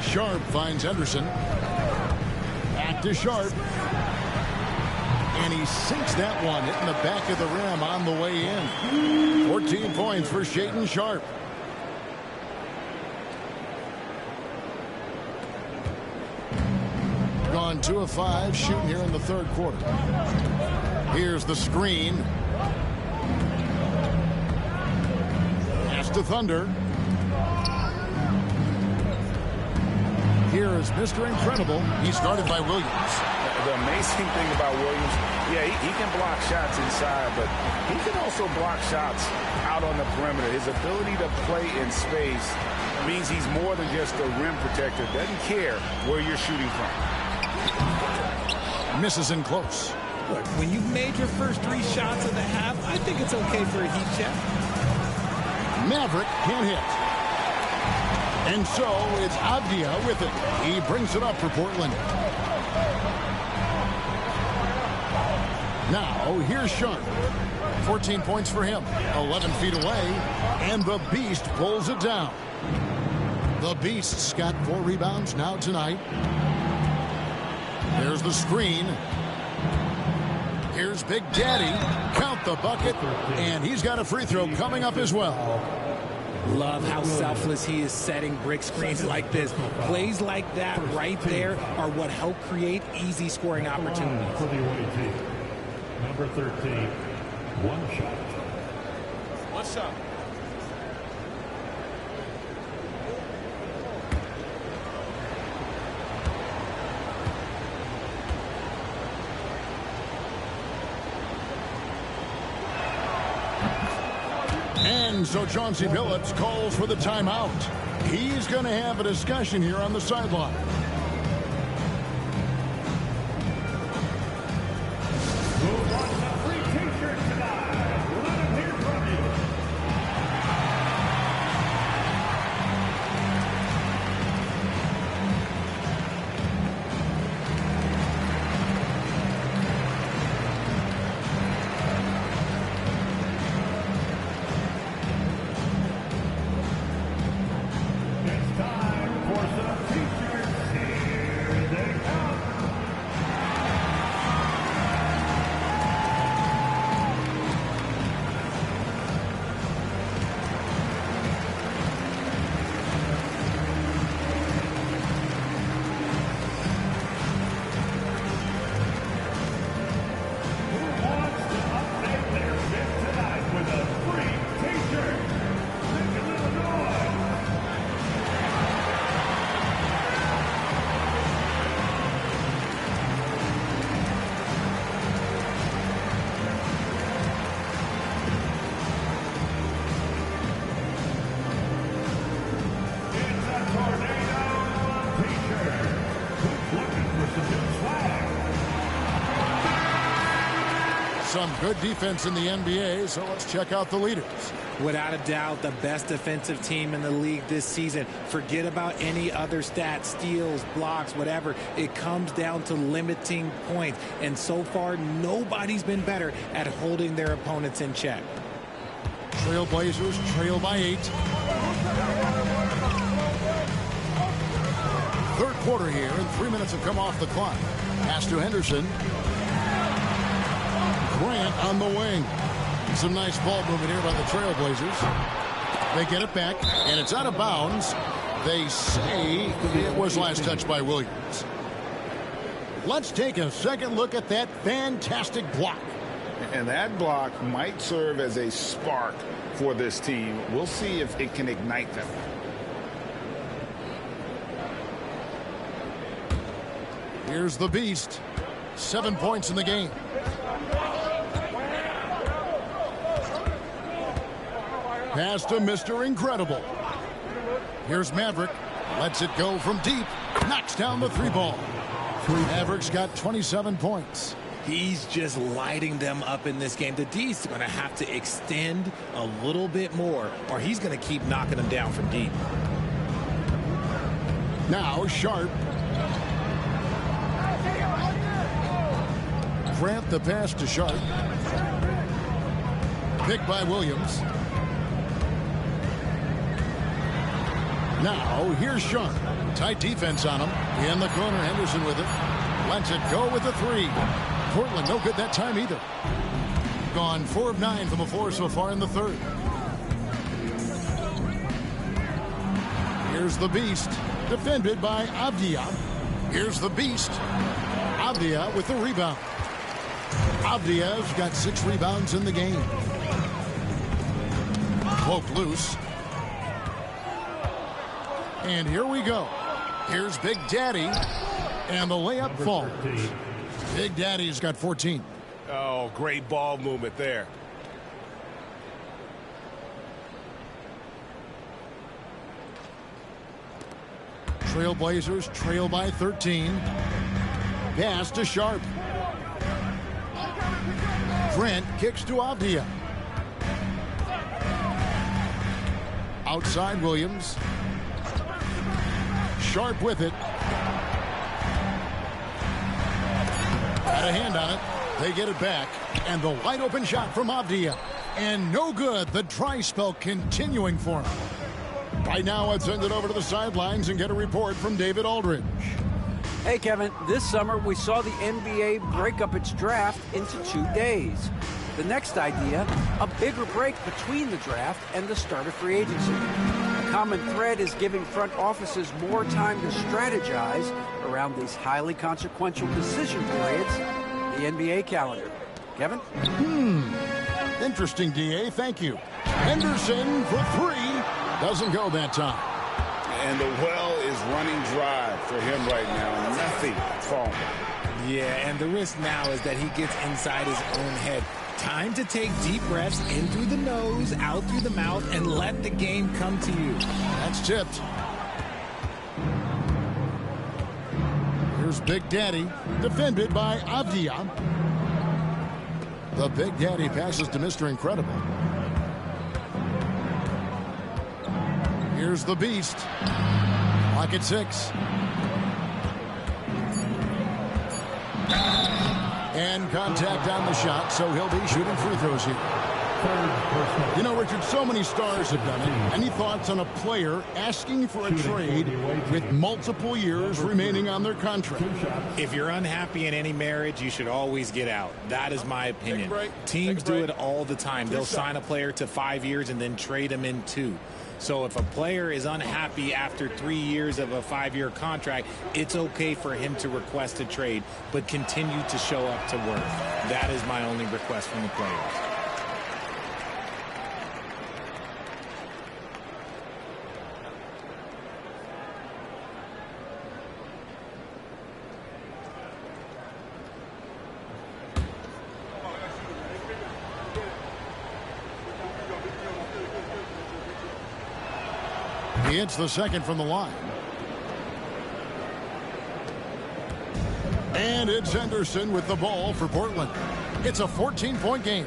Sharp finds Henderson. Back to Sharp. And he sinks that one, hitting the back of the rim on the way in. 14 points for Shaedon Sharp. Gone 2 of 5 shooting here in the third quarter. Here's the screen. Pass to Thunder. Here is Mr. Incredible. He's guarded by Williams. The amazing thing about Williams, yeah, he can block shots inside, but he can also block shots out on the perimeter. His ability to play in space means he's more than just a rim protector. Doesn't care where you're shooting from. Misses in close. Look, when you've made your first 3 shots of the half, I think it's okay for a heat check. Maverick can't hit. And so it's Avdia with it. He brings it up for Portland. Now here's Sharp. 14 points for him. 11 feet away. And the Beast pulls it down. The Beast's got 4 rebounds now tonight. There's the screen. Here's Big Daddy. Count the bucket. And he's got a free throw coming up as well. Love how selfless he is setting brick screens like this. Plays like that right there are what help create easy scoring opportunities. For the away team, number 13, one shot. One shot. And so Chauncey Billups calls for the timeout. He's going to have a discussion here on the sideline. Who wants a free t-shirt tonight? Let him hear from you. It's time for some t-shirts. Here they come. Who wants to update their fit tonight with a free t-shirt? Make a little noise. It's a tornado t-shirt. Who's looking for some new swag? Some good defense in the NBA, so let's check out the leaders. Without a doubt, the best defensive team in the league this season. Forget about any other stats, steals, blocks, whatever. It comes down to limiting points. And so far, nobody's been better at holding their opponents in check. Trailblazers trail by 8. Third quarter here, and 3 minutes have come off the clock. Pass to Henderson. Grant on the wing. Some nice ball movement here by the Trailblazers. They get it back, and it's out of bounds. They say it was last touched by Williams. Let's take a second look at that fantastic block. And that block might serve as a spark for this team. We'll see if it can ignite them. Here's the Beast. 7 points in the game. Pass to Mr. Incredible. Here's Maverick. Lets it go from deep. Knocks down the 3-ball. Maverick's got 27 points. He's just lighting them up in this game. The D's going to have to extend a little bit more, or he's going to keep knocking them down from deep. Now Sharp. Grant the pass to Sharp. Picked by Williams. Now here's Sharp. Tight defense on him. In the corner, Henderson with it. Lets it go with the 3. Portland no good that time either. Gone 4 of 9 from the floor so far in the third. Here's the Beast. Defended by Avdia. Here's the Beast. Avdia with the rebound. Avdia's got 6 rebounds in the game. Poked loose. And here we go. Here's Big Daddy. And the layup falls. Big Daddy's got 14. Oh, great ball movement there. Trailblazers trail by 13. Pass to Sharp. Grant kicks to Avdia. Outside Williams. Sharp with it. Got a hand on it. They get it back. And the wide open shot from Avdia. And no good. The dry spell continuing for him. Right now, let's send it over to the sidelines and get a report from David Aldridge. Hey, Kevin, this summer we saw the NBA break up its draft into 2 days. The next idea, a bigger break between the draft and the start of free agency. A common thread is giving front offices more time to strategize around these highly consequential decision periods, the NBA calendar. Kevin? Interesting, D.A. Thank you. Henderson for 3. Doesn't go that time. And the well is running dry for him right now. Nothing falling. Yeah, and the risk now is that he gets inside his own head. Time to take deep breaths in through the nose, out through the mouth, and let the game come to you. That's tipped. Here's Big Daddy, defended by Avdia. The Big Daddy passes to Mr. Incredible. Here's the Beast. Clock at 6. And contact on the shot, so he'll be shooting free throws here. You know, Richard, so many stars have done it. Any thoughts on a player asking for a trade with multiple years remaining on their contract? If you're unhappy in any marriage, you should always get out. That is my opinion. Teams do it all the time. They'll sign a player to 5 years and then trade him in 2. So if a player is unhappy after 3 years of a 5-year contract, it's okay for him to request a trade, but continue to show up to work. That is my only request from the players. He hits the second from the line. And it's Henderson with the ball for Portland. It's a 14-point game.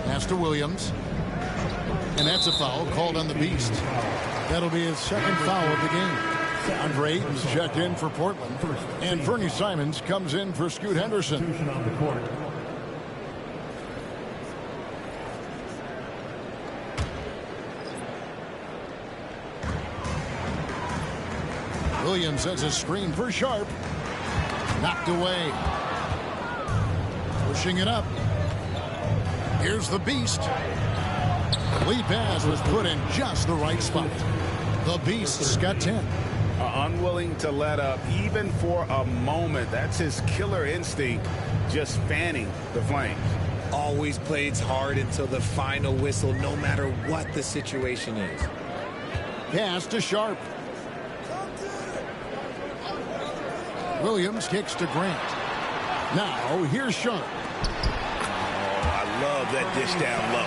Pass to Williams. And that's a foul called on the Beast. That'll be his second foul of the game. Andre Ayton's checked in for Portland. And Fernie Simons comes in for Scoot Henderson. Williams sends a screen for Sharp. Knocked away. Pushing it up. Here's the Beast. Lead pass was put in just the right spot. The Beast's got 10. Unwilling to let up even for a moment. That's his killer instinct, just fanning the flames. Always plays hard until the final whistle, no matter what the situation is. Pass to Sharp. Williams kicks to Grant. Now, here's Sharp. Oh, I love that dish down low.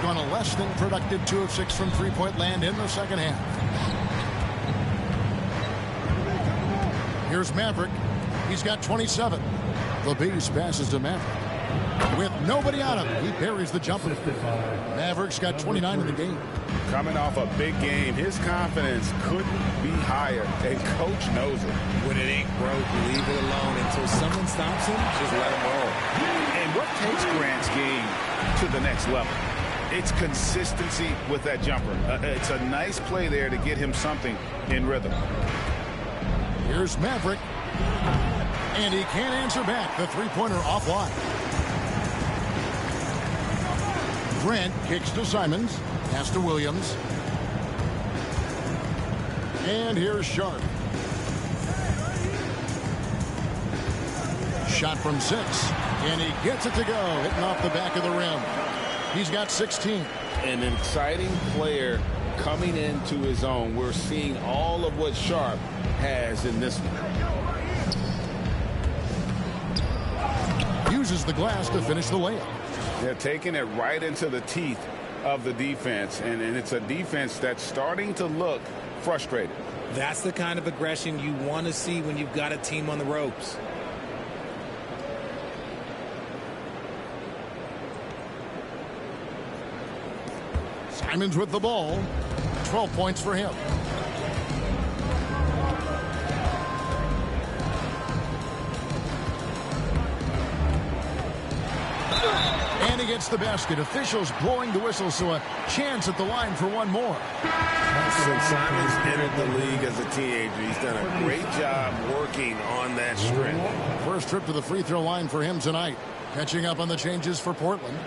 On a less than productive 2 of 6 from three-point land in the second half. Here's Maverick. He's got 27. The Beast passes to Maverick. With nobody on him, he buries the jumper. Maverick's got 29 in the game. Coming off a big game, his confidence couldn't be higher, and Coach knows it. When it ain't broke, leave it alone. Until someone stops him, just let him roll. And what takes Grant's game to the next level? It's consistency with that jumper. It's a nice play there to get him something in rhythm. Here's Maverick. And he can't answer back. The three-pointer offline. Grant kicks to Simons. Pass to Williams. And here's Sharp. Shot from 6. And he gets it to go. Hitting off the back of the rim. He's got 16. An exciting player coming into his own. We're seeing all of what Sharp has in this one. Uses the glass to finish the layup. They're taking it right into the teeth of the defense, and it's a defense that's starting to look frustrated. That's the kind of aggression you want to see when you've got a team on the ropes. Simons with the ball. 12 points for him. he gets the basket. Officials blowing the whistle, so a chance at the line for one more. Since Simon's entered the league as a teenager, he's done a great job working on that strength. First trip to the free throw line for him tonight. Catching up on the changes for Portland.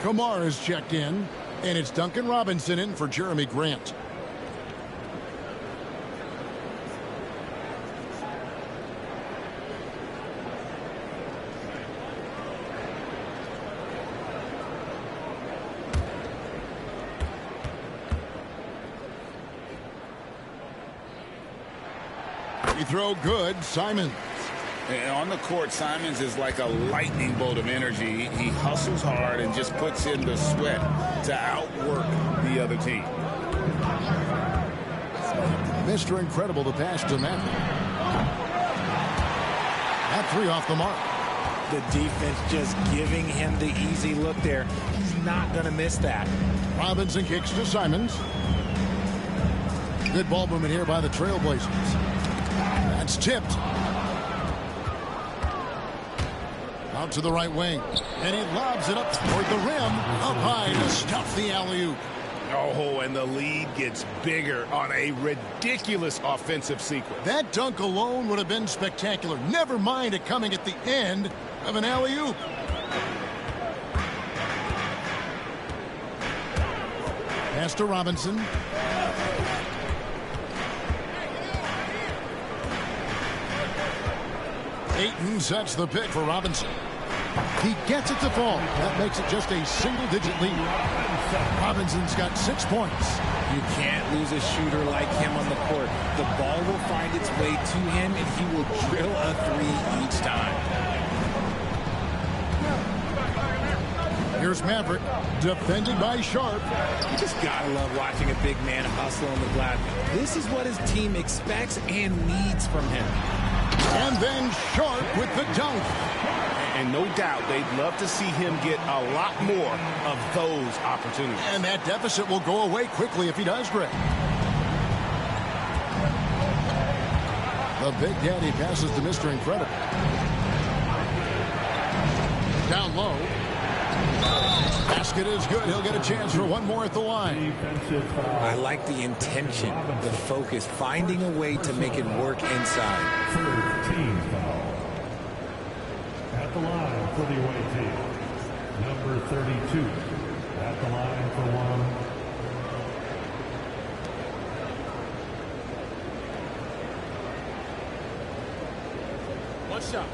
Kamar is checked in, and it's Duncan Robinson in for Jeremy Grant. Free throw good, Simons. And on the court, Simons is like a lightning bolt of energy. He hustles hard and just puts in the sweat to outwork the other team. Mr. Incredible, the pass to Maverick. That three off the mark. The defense just giving him the easy look there. He's not going to miss that. Robinson kicks to Simons. Good ball movement here by the Trailblazers. That's tipped. Out to the right wing. And he lobs it up toward the rim. Up high to stuff the alley-oop. Oh, and the lead gets bigger on a ridiculous offensive sequence. That dunk alone would have been spectacular. Never mind it coming at the end of an alley-oop. Pass to Robinson. Ayton sets the pick for Robinson. He gets it to fall. That makes it just a single-digit lead. Robinson's got 6 points. You can't lose a shooter like him on the court. The ball will find its way to him, and he will drill a three each time. Here's Maverick, defended by Sharp. You just gotta love watching a big man hustle on the glass. This is what his team expects and needs from him. And then Sharp with the dunk. And no doubt they'd love to see him get a lot more of those opportunities. And that deficit will go away quickly if he does, Greg. The Big Daddy passes to Mr. Incredible. Down low. Basket is good. He'll get a chance for one more at the line. I like the intention, the focus, finding a way to make it work inside. Third team foul. At the line for the away team, number 32. At the line for one. One shot.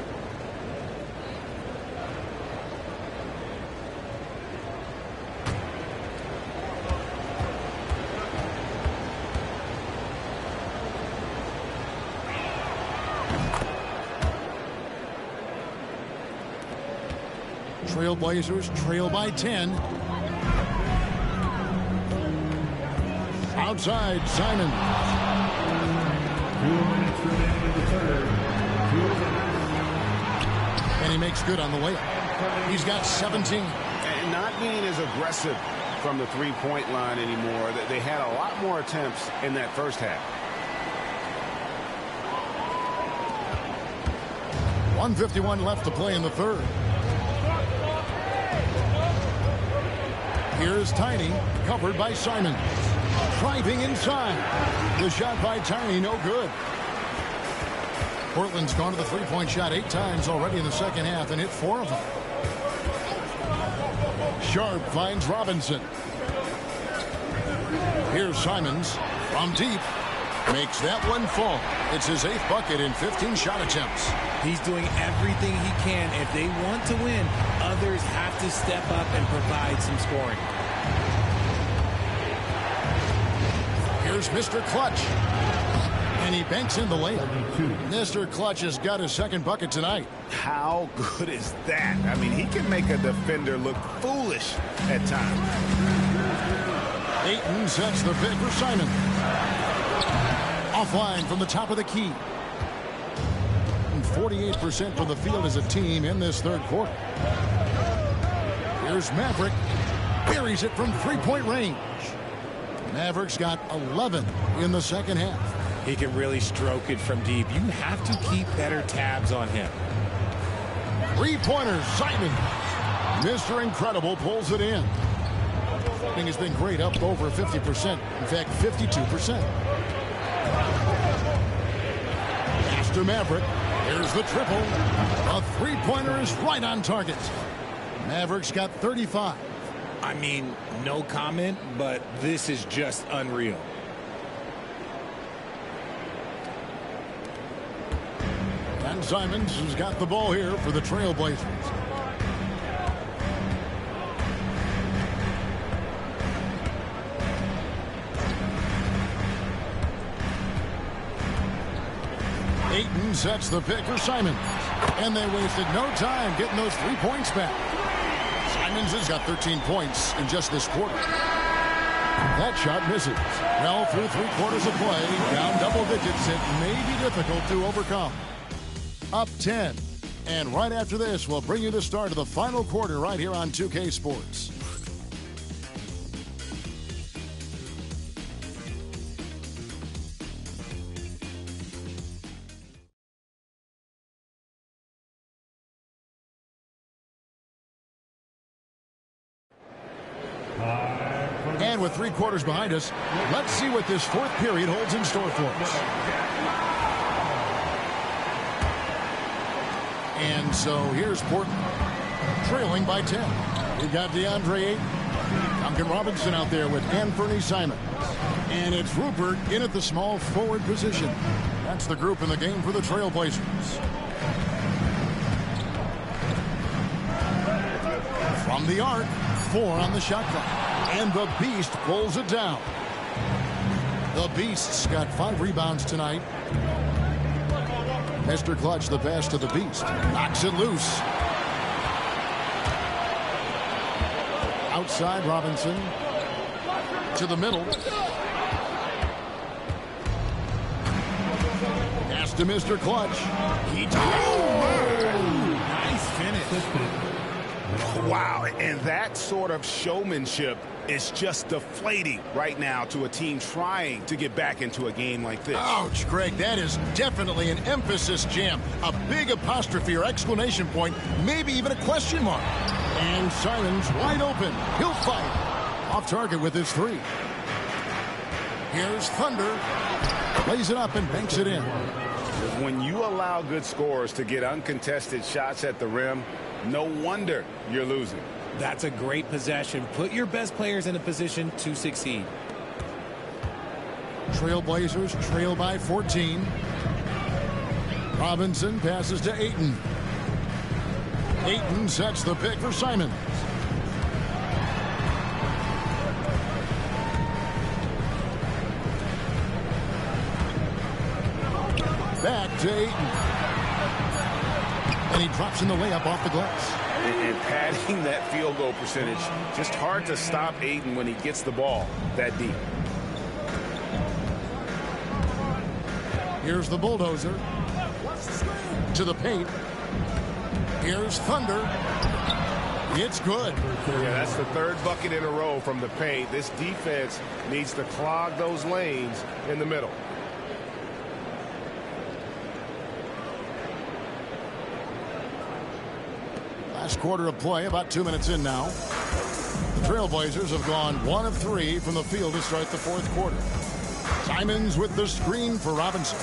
Trailblazers trail by 10. Outside, Simon. 2 minutes remaining in the third. And he makes good on the layup. He's got 17. And not being as aggressive from the three-point line anymore. They had a lot more attempts in that first half. 1:51 left to play in the third. Here's Tiny, covered by Simon. Driving inside. The shot by Tiny, no good. Portland's gone to the three-point shot 8 times already in the second half and hit 4 of them. Sharp finds Robinson. Here's Simons from deep. Makes that one fall. It's his 8th bucket in 15 shot attempts. He's doing everything he can. If they want to win, others have to step up and provide some scoring. Here's Mr. Clutch. And he banks in the layup. Mr. Clutch has got his 2nd bucket tonight. How good is that? I mean, he can make a defender look foolish at times. Ayton sets the pick for Simon. Offline from the top of the key. 48% from the field as a team in this third quarter. Here's Maverick. Buries it from three-point range. Maverick's got 11 in the second half. He can really stroke it from deep. You have to keep better tabs on him. Three-pointers, Simon. Mr. Incredible pulls it in. Shooting has been great, up over 50%. In fact, 52%. Pass to Maverick. Here's the triple. A three-pointer is right on target. Maverick's got 35. I mean, no comment, but this is just unreal. And Simons has got the ball here for the Trailblazers. Ayton sets the pick for Simons. And they wasted no time getting those 3 points back. Simons has got 13 points in just this quarter. That shot misses. Well, through 3 quarters of play, down double digits, it may be difficult to overcome. Up 10. And right after this, we'll bring you the start of the final quarter right here on 2K Sports. And with 3 quarters behind us, let's see what this 4th period holds in store for us. And so here's Portland, trailing by 10. We've got DeAndre Ayton, Duncan Robinson out there with Anthony Simons. And it's Rupert in at the small forward position. That's the group in the game for the Trailblazers. From the arc, 4 on the shot clock. And the Beast pulls it down. The Beast's got 5 rebounds tonight. Mr. Clutch, the pass to the Beast. Knocks it loose. Outside Robinson. To the middle. Pass to Mr. Clutch. Nice finish. Wow, and that sort of showmanship is just deflating right now to a team trying to get back into a game like this. Ouch, Greg, that is definitely an emphasis jam. A big apostrophe or exclamation point, maybe even a question mark. And Simons wide open. He'll fight. Off target with his 3. Here's Thunder. Plays it up and banks it in. When you allow good scorers to get uncontested shots at the rim, no wonder you're losing. That's a great possession. Put your best players in a position to succeed. Trailblazers trail by 14. Robinson passes to Ayton. Ayton sets the pick for Simons. Back to Ayton. And he drops in the layup off the glass. And padding that field goal percentage, just hard to stop Ayton when he gets the ball that deep. Here's the bulldozer. To the paint. Here's Thunder. It's good. Yeah, that's the 3rd bucket in a row from the paint. This defense needs to clog those lanes in the middle. Last quarter of play, about 2 minutes in now. The Trailblazers have gone 1 of 3 from the field to start the 4th quarter. Simons with the screen for Robinson.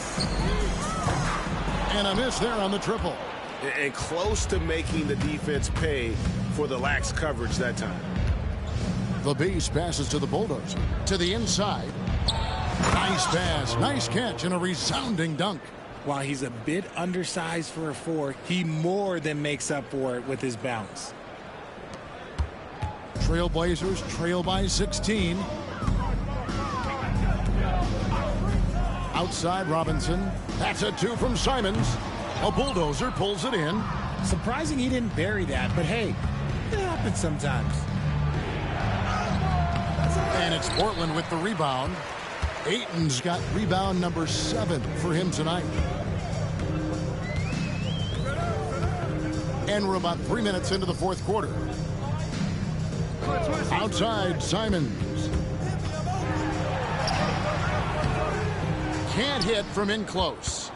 And a miss there on the triple. And close to making the defense pay for the lax coverage that time. The Beast passes to the bulldozer. To the inside. Nice pass, nice catch, and a resounding dunk. While he's a bit undersized for a 4, he more than makes up for it with his bounce. Trailblazers trail by 16. Outside Robinson. That's a 2 from Simons. A bulldozer pulls it in. Surprising he didn't bury that, but hey, it happens sometimes. And it's Portland with the rebound. Ayton's got rebound number 7 for him tonight. And we're about 3 minutes into the 4th quarter. Outside, Simons. Can't hit from in close.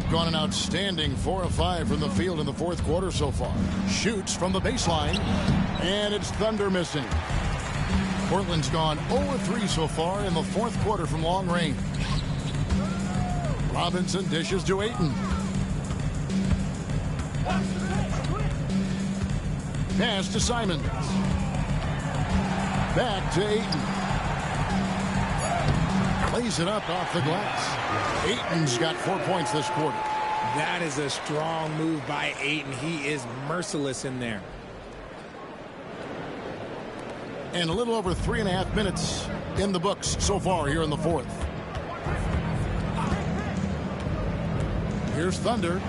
They've gone an outstanding 4 of 5 from the field in the fourth quarter so far. Shoots from the baseline, and it's Thunder missing. Portland's gone 0 of 3 so far in the fourth quarter from long range. Robinson dishes to Ayton. Pass to Simons. Back to Ayton. Lays it up off the glass. Ayton's got 4 points this quarter. That is a strong move by Ayton. He is merciless in there. And a little over 3.5 minutes in the books so far here in the fourth. Here's Thunder.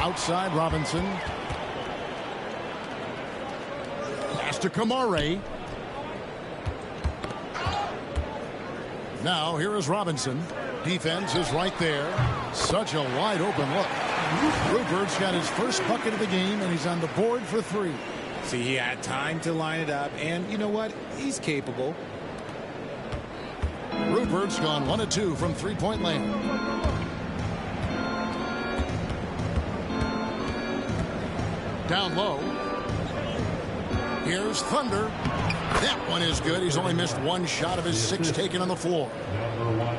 Outside Robinson. Pass to Kamare. Now here is Robinson. Defense is right there. Such a wide open look. Rupert's got his first bucket of the game, and he's on the board for 3. See, he had time to line it up, and you know what? He's capable. Rupert's gone 1 of 2 from three-point land. Down low. Here's Thunder. That one is good. He's only missed 1 shot of his 6 taken on the floor. Number 1.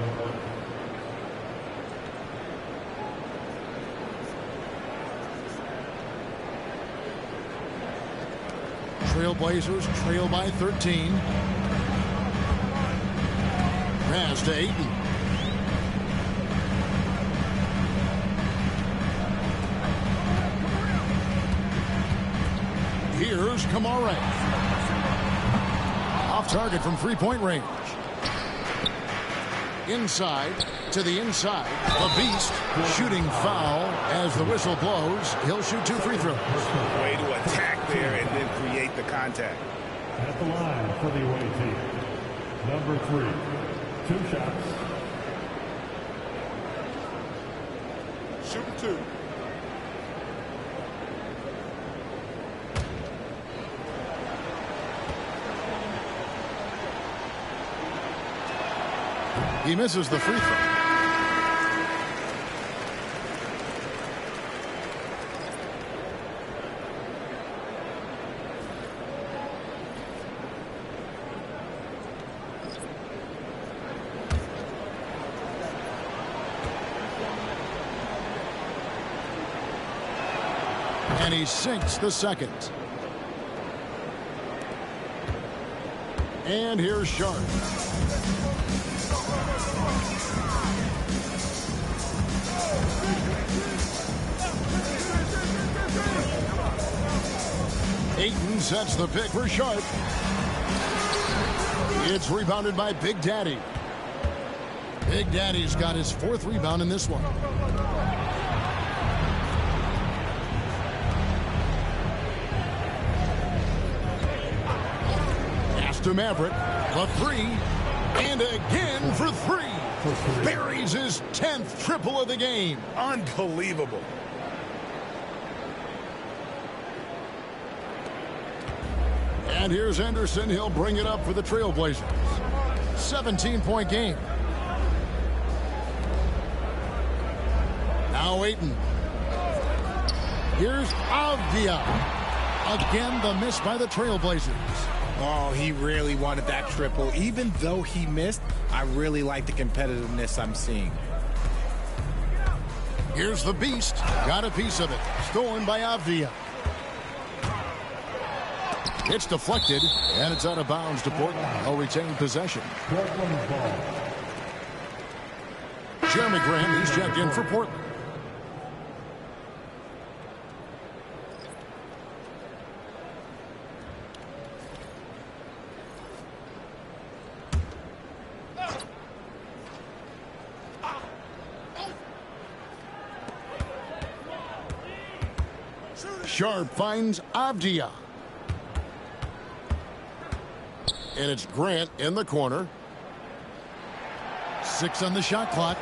Trailblazers trail by 13. Pass to Ayton. Here's Kamare. Off target from three-point range. Inside to the inside. The Beast shooting foul as the whistle blows. He'll shoot 2 free throws. Way to attack there and then create the contact. At the line for the away team. Number 3. 2 shots. Shooting 2. He misses the free throw. And he sinks the second. And here's Sharp. Ayton sets the pick for Sharp. It's rebounded by Big Daddy. Big Daddy's got his 4th rebound in this one. Pass to Maverick. The 3. And again for 3. Buries his 10th triple of the game. Unbelievable. And here's Anderson. He'll bring it up for the Trailblazers. 17-point game. Now Ayton. Here's Avdia. Again, the miss by the Trailblazers. Oh, he really wanted that triple. Even though he missed, I really like the competitiveness I'm seeing. Here's the Beast. Got a piece of it. Stolen by Avdia. It's deflected, and it's out of bounds to Portland. They'll retain possession. Portland ball. Jeremy Graham, he's checked in for Portland. Sharp finds Avdia. And it's Grant in the corner. 6 on the shot clock.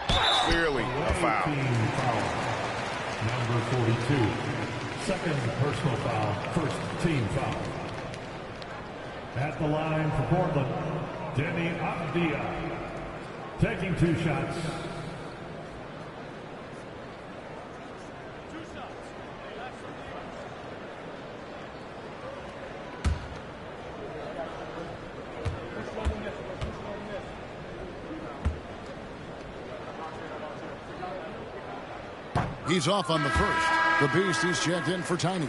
Clearly a foul. Number 42. 2nd personal foul. 1st team foul. At the line for Portland. Deni Avdija, taking 2 shots. He's off on the first. The Beast, he's checked in for Tiny.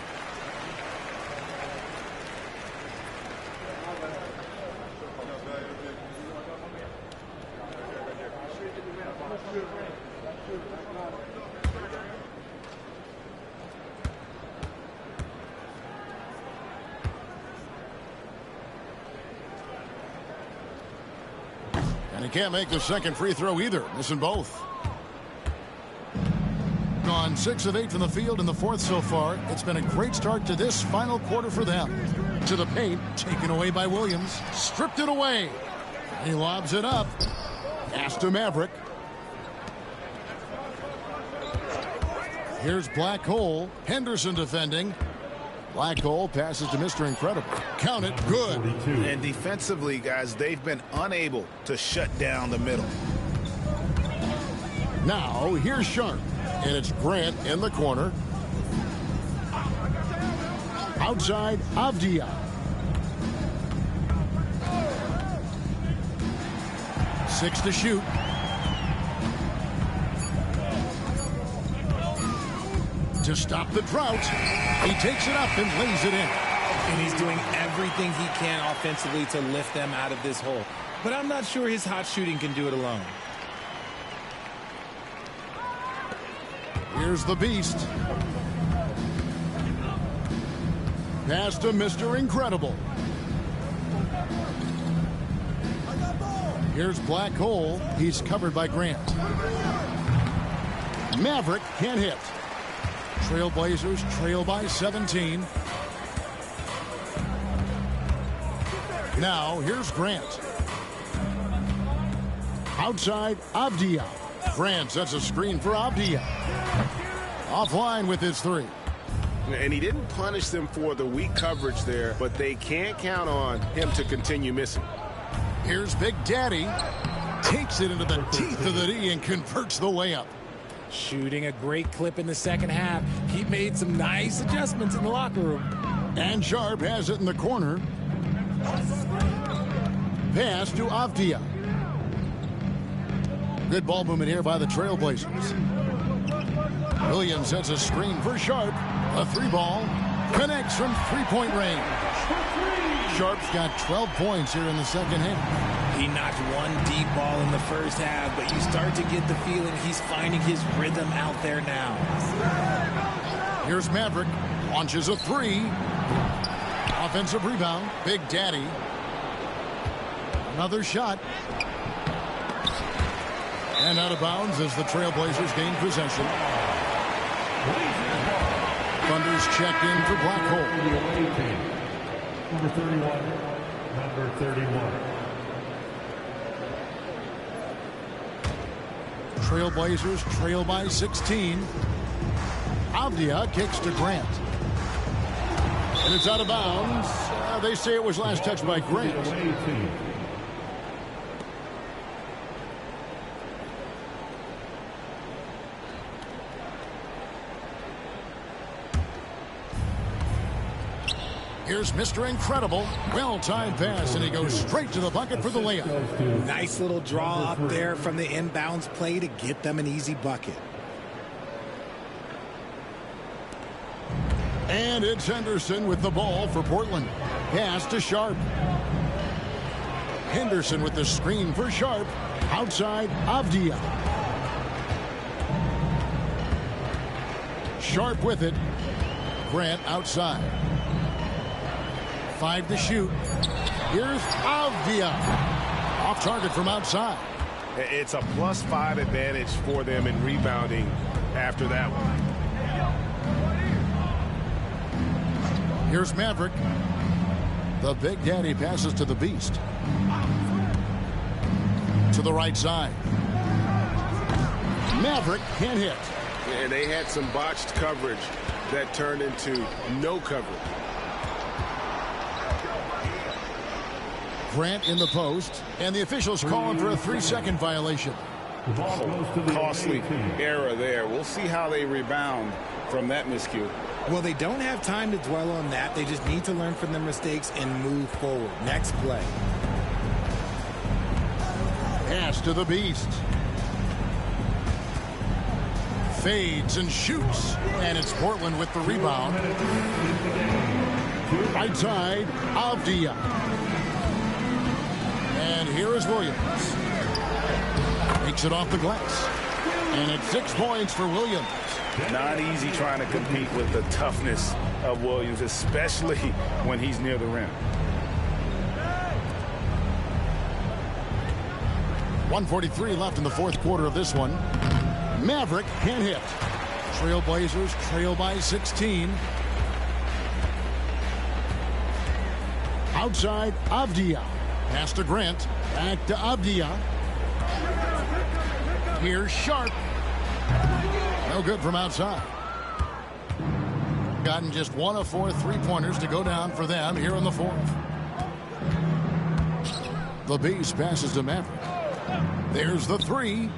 And he can't make the second free throw either, missing both. Gone 6 of 8 from the field in the fourth so far. It's been a great start to this final quarter for them. To the paint, taken away by Williams. Stripped it away. He lobs it up. Pass to Maverick. Here's Black Hole. Henderson defending. Black Hole passes to Mr. Incredible. Count it. Good. And defensively, guys, they've been unable to shut down the middle. Now, here's Sharp. And it's Grant in the corner. Outside, Avdija. 6 to shoot. To stop the drought. He takes it up and lays it in. And he's doing everything he can offensively to lift them out of this hole. But I'm not sure his hot shooting can do it alone. Here's the Beast. Pass to Mr. Incredible. Here's Black Hole. He's covered by Grant. Maverick can't hit. Trailblazers trail by 17. Now, here's Grant. Outside, Avdija. Grant sets a screen for Avdija. Offline with his 3. And he didn't punish them for the weak coverage there, but they can't count on him to continue missing. Here's Big Daddy. Takes it into the teeth of the D and converts the layup. Shooting a great clip in the second half. He made some nice adjustments in the locker room. And Sharp has it in the corner. Pass to Avdija. Good ball movement here by the Trailblazers. Williams sets a screen for Sharp. A 3-ball. Connects from 3-point range. Sharp's got 12 points here in the second half. He knocked one deep ball in the first half, but you start to get the feeling he's finding his rhythm out there now. Here's Maverick. Launches a 3. Offensive rebound. Big Daddy. Another shot. And out of bounds as the Trailblazers gain possession. Thunder's checked in for Black Hole. Number 31. Number 31. Trailblazers trail by 16. Avdija kicks to Grant. And it's out of bounds. They say it was last touched by Grant. Here's Mr. Incredible. Well-timed pass, and he goes straight to the bucket for the layup. Nice little draw up there from the inbounds play to get them an easy bucket. And it's Henderson with the ball for Portland. Pass to Sharp. Henderson with the screen for Sharp. Outside, Avdija. Sharp with it. Grant outside. 5 to shoot. Here's Avdija. Off target from outside. It's a +5 advantage for them in rebounding after that one. Here's Maverick. The Big Daddy passes to the Beast. To the right side. Maverick can't hit. And they had some botched coverage that turned into no coverage. Grant in the post, and the officials calling for a 3-second violation. Costly error there. We'll see how they rebound from that miscue. Well, they don't have time to dwell on that. They just need to learn from their mistakes and move forward. Next play. Pass to the Beast. Fades and shoots. And it's Portland with the rebound. Right side, Avdia. And here is Williams. Takes it off the glass. And it's 6 points for Williams. Not easy trying to compete with the toughness of Williams, especially when he's near the rim. 1:43 left in the fourth quarter of this one. Maverick can't hit. Trailblazers trail by 16. Outside, Avdia. Pass to Grant. Back to Avdia. Here's Sharp. No good from outside. Gotten just 1 of 4 3-pointers to go down for them here in the fourth. The Beast passes to Maverick. There's the 3.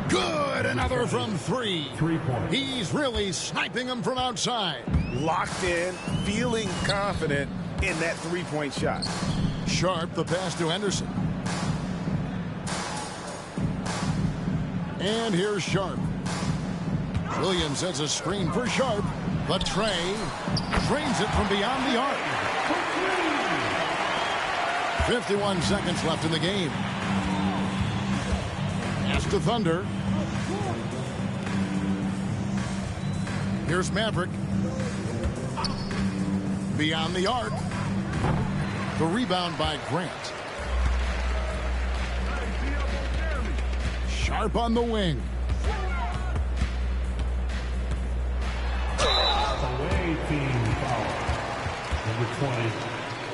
Good! Another from 3. 3 points. He's really sniping them from outside. Locked in, feeling confident in that 3-point shot. Sharp, the pass to Henderson. And here's Sharp. Williams sets a screen for Sharp. The Trey drains it from beyond the arc. 51 seconds left in the game. Pass to Thunder. Here's Maverick. Beyond the arc. The rebound by Grant. Sharp on the wing. Away team foul. Number 20,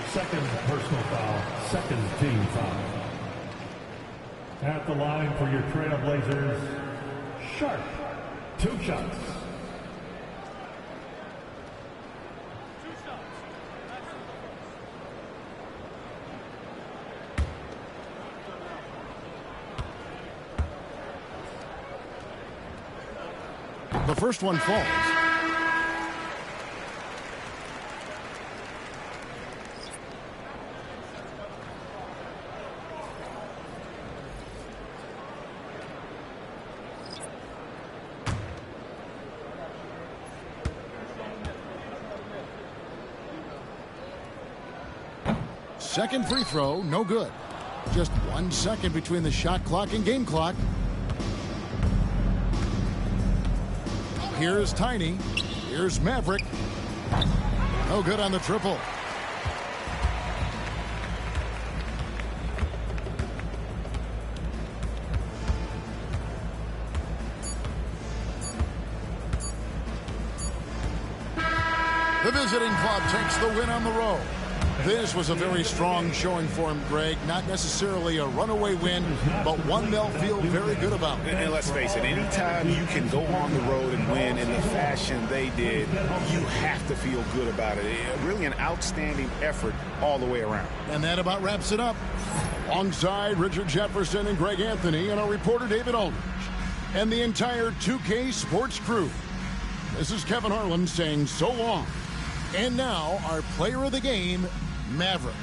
second personal foul, second team foul. At the line for your Trailblazers, Sharp. 2 shots. The first one falls. Second free throw, no good. Just 1 second between the shot clock and game clock. Here's Tiny. Here's Maverick. No good on the triple. The visiting club takes the win on the road. This was a very strong showing for him, Greg. Not necessarily a runaway win, but one they'll feel very good about. And let's face it, anytime you can go on the road and win in the fashion they did, you have to feel good about it. Really an outstanding effort all the way around. And that about wraps it up. Alongside Richard Jefferson and Greg Anthony and our reporter David Aldridge and the entire 2K Sports crew, this is Kevin Harlan saying so long. And now, our player of the game, Maverick.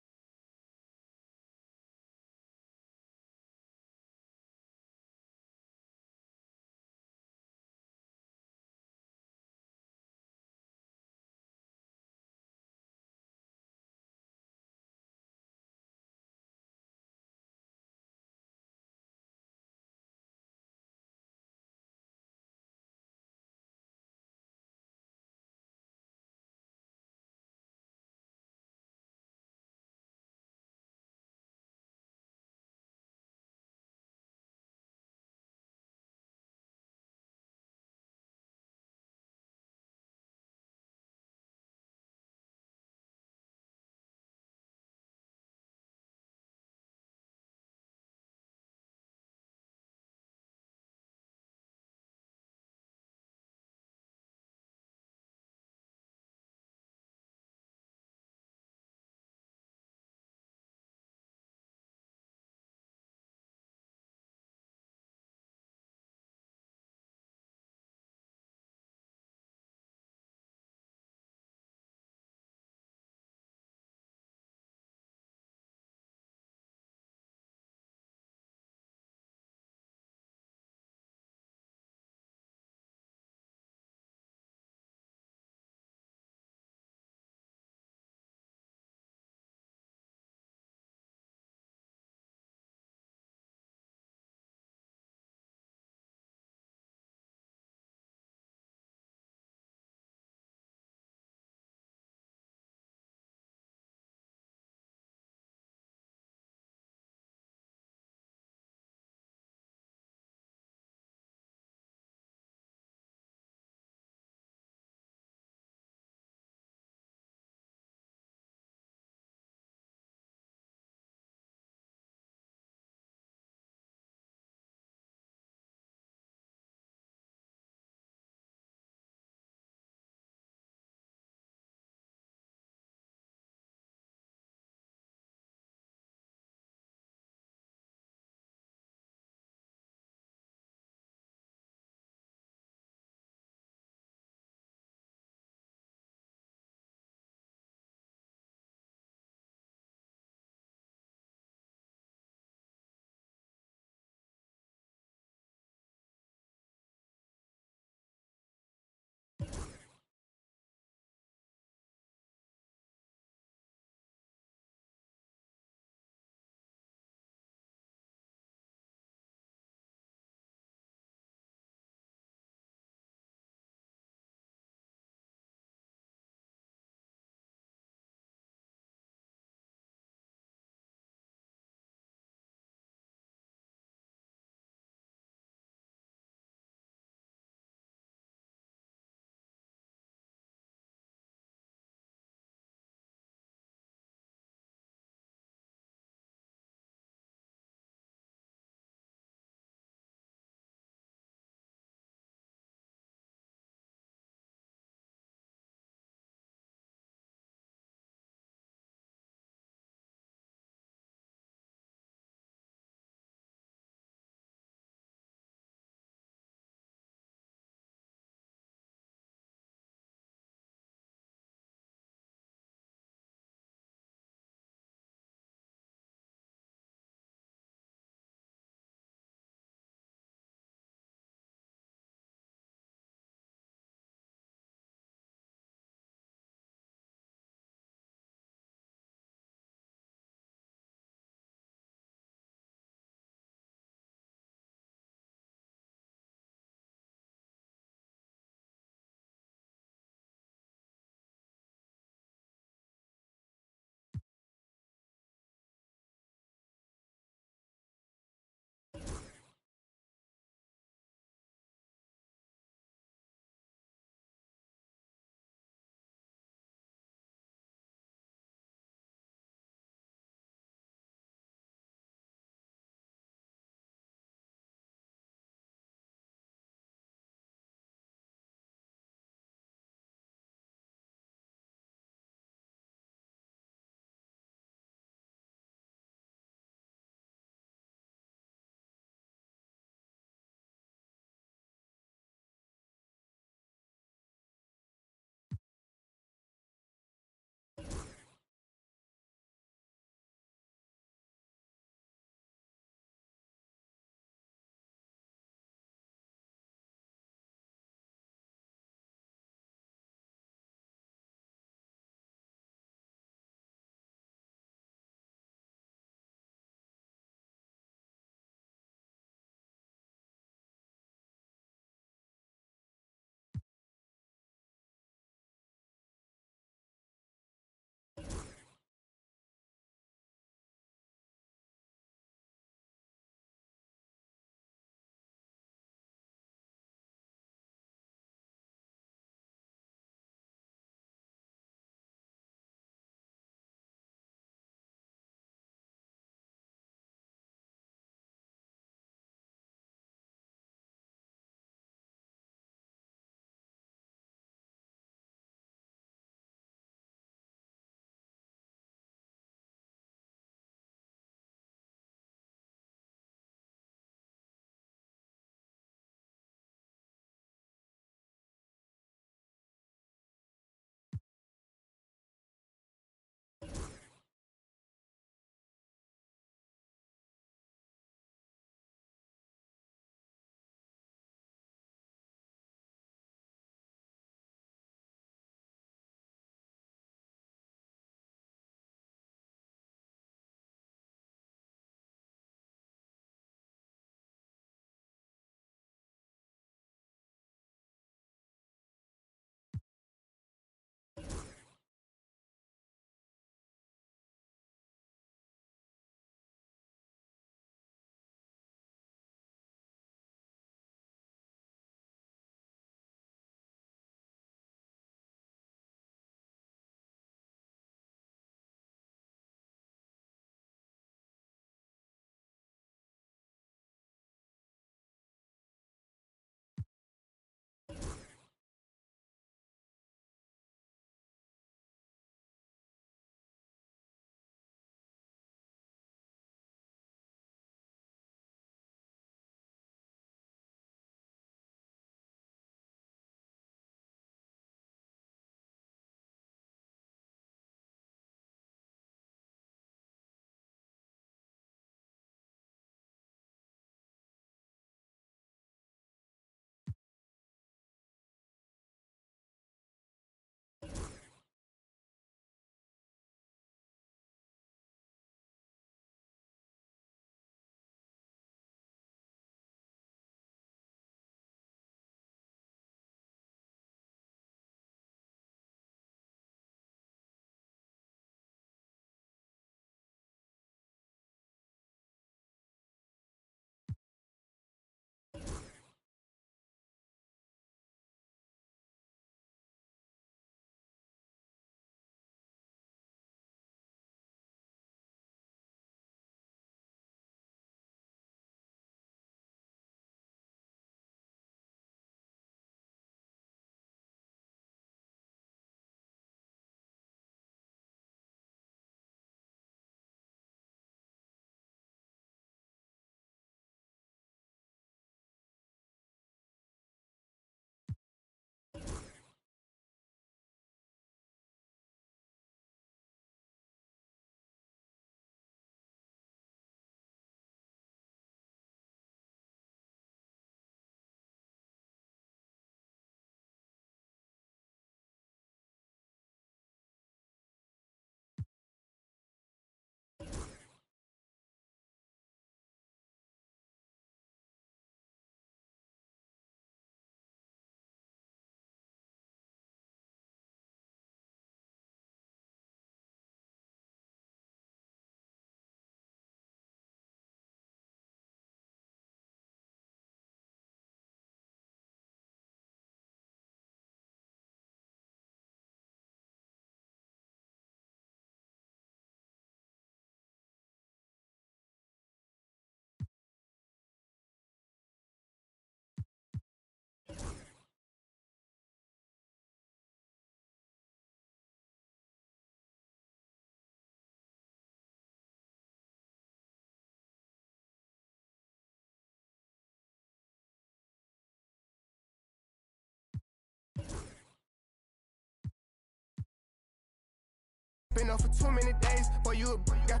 been up for too many days. Boy, you got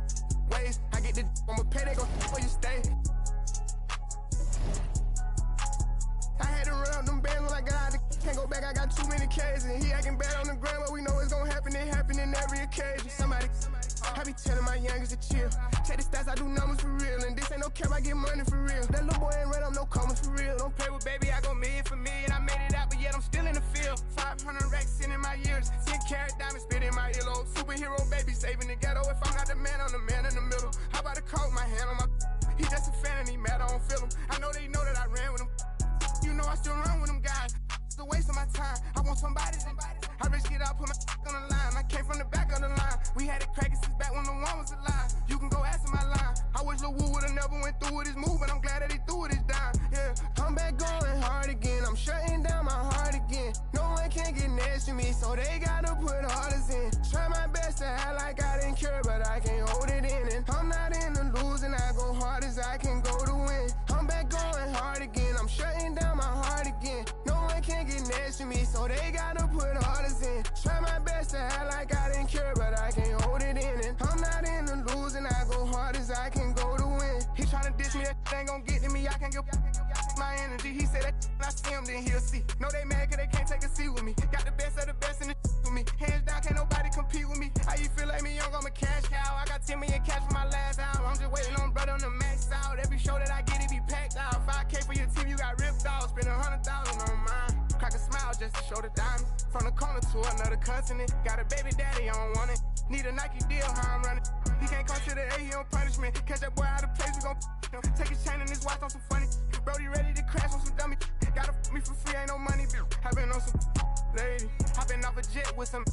ways. I get the I'ma pay, they gon' where you stay. I had to run up them bands when I got out the can't go back, I got too many K's. And he acting bad on the ground, but we know it's gonna happen. It happen in every occasion. Somebody, I be telling my youngest to chill. Check the stats, I do numbers for real. And this ain't no cap, I get money for real. That little boy ain't run up no commas for real. Don't play with baby, I go million for million. I made it out, but yet I'm still in the field. 500 racks sitting in my ears. 10 carat diamonds spit in my earlobe. Superhero baby saving the ghetto. If I'm not the man, I'm the man in the middle. How about a coat, my hand on my... He just a fan and he mad, I don't feel him. I know they know that I ran with him. You know I still run with them guys. It's a waste of my time. I want somebody. I risk it out, put my on the line. I came from the back of the line. We had it cracking since back when the one was alive. You can go ask him my line. I wish Lil Wu would've never went through with his move, but I'm glad that he threw it his dime. Yeah, I'm back going hard again. I'm shutting down my heart again. No one can get next to me, so they gotta put orders in. Try my best to act like I didn't care, but I can't hold it in. And I'm not in the losing. I go hard as I can go to win. I'm back going hard again. I'm shutting down my heart again. No one can get next to me, so they gotta put orders in. Try my best to act like I didn't care, but I can't hold it in. And I'm not in the losing. I go hard as I can go to win. He tryna diss me, that ain't gon' get to me. I can't get my energy. He said that when I see him, then he'll see. No, they mad cause they can't take a seat with me. Got the best of the best in the with me. Hands down, can't nobody compete with me. How you feel like me young, I'm a cash cow. I got 10 million cash for my last album. I'm just waiting on brother to max out. Every show that I get, it be packed out. 5K for your team, you got ripped off. Spend 100,000 on mine. Crack a smile just to show the diamonds. From the corner to another continent. Got a baby daddy, I don't want it. Need a Nike deal, how I'm running. He can't come to the A, he on punishment. Catch that boy out of place, we gon' him. Take his chain and his watch on some funny. Brody ready to crash on some dummy. Gotta me for free, ain't no money, bitch. I been on some lady. I been off a jet with some.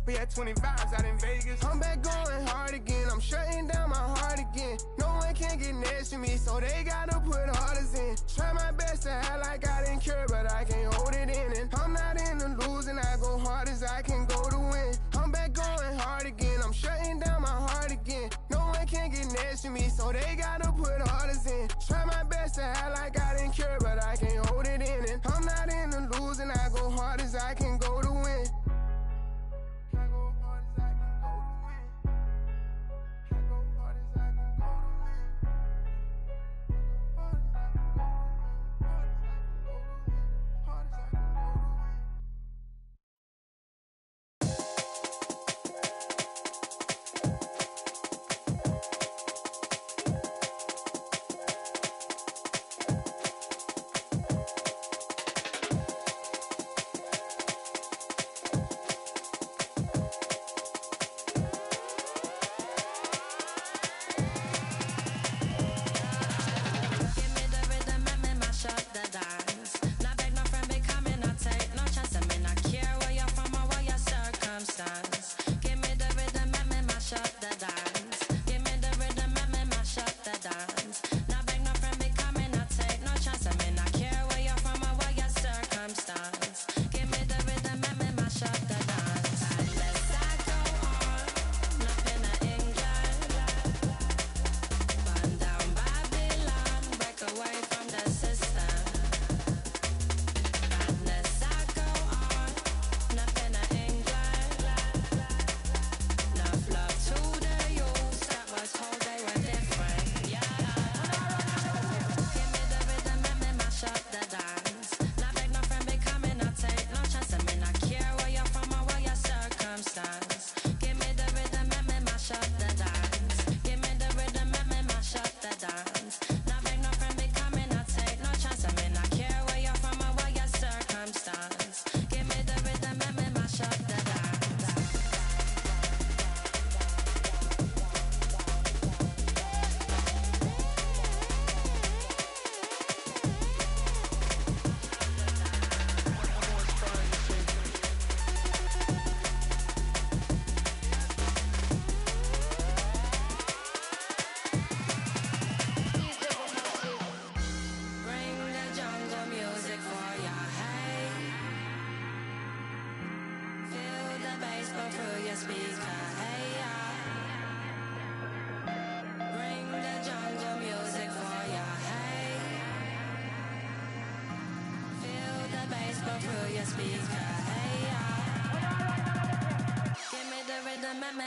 We had 20 vibes out in Vegas. I'm back going hard again. I'm shutting down my heart again. No one can get next to me, so they gotta put orders in. Try my best to act like I didn't care, but I can't hold it in. And I'm not in the losing. I go hard as I can go to win. I'm back going hard again. I'm shutting down my heart again. No one can get next to me, so they gotta put orders in. Try my best to act like I didn't care, but I can't hold it in. And I'm not in the losing. I go hard as I can go to win.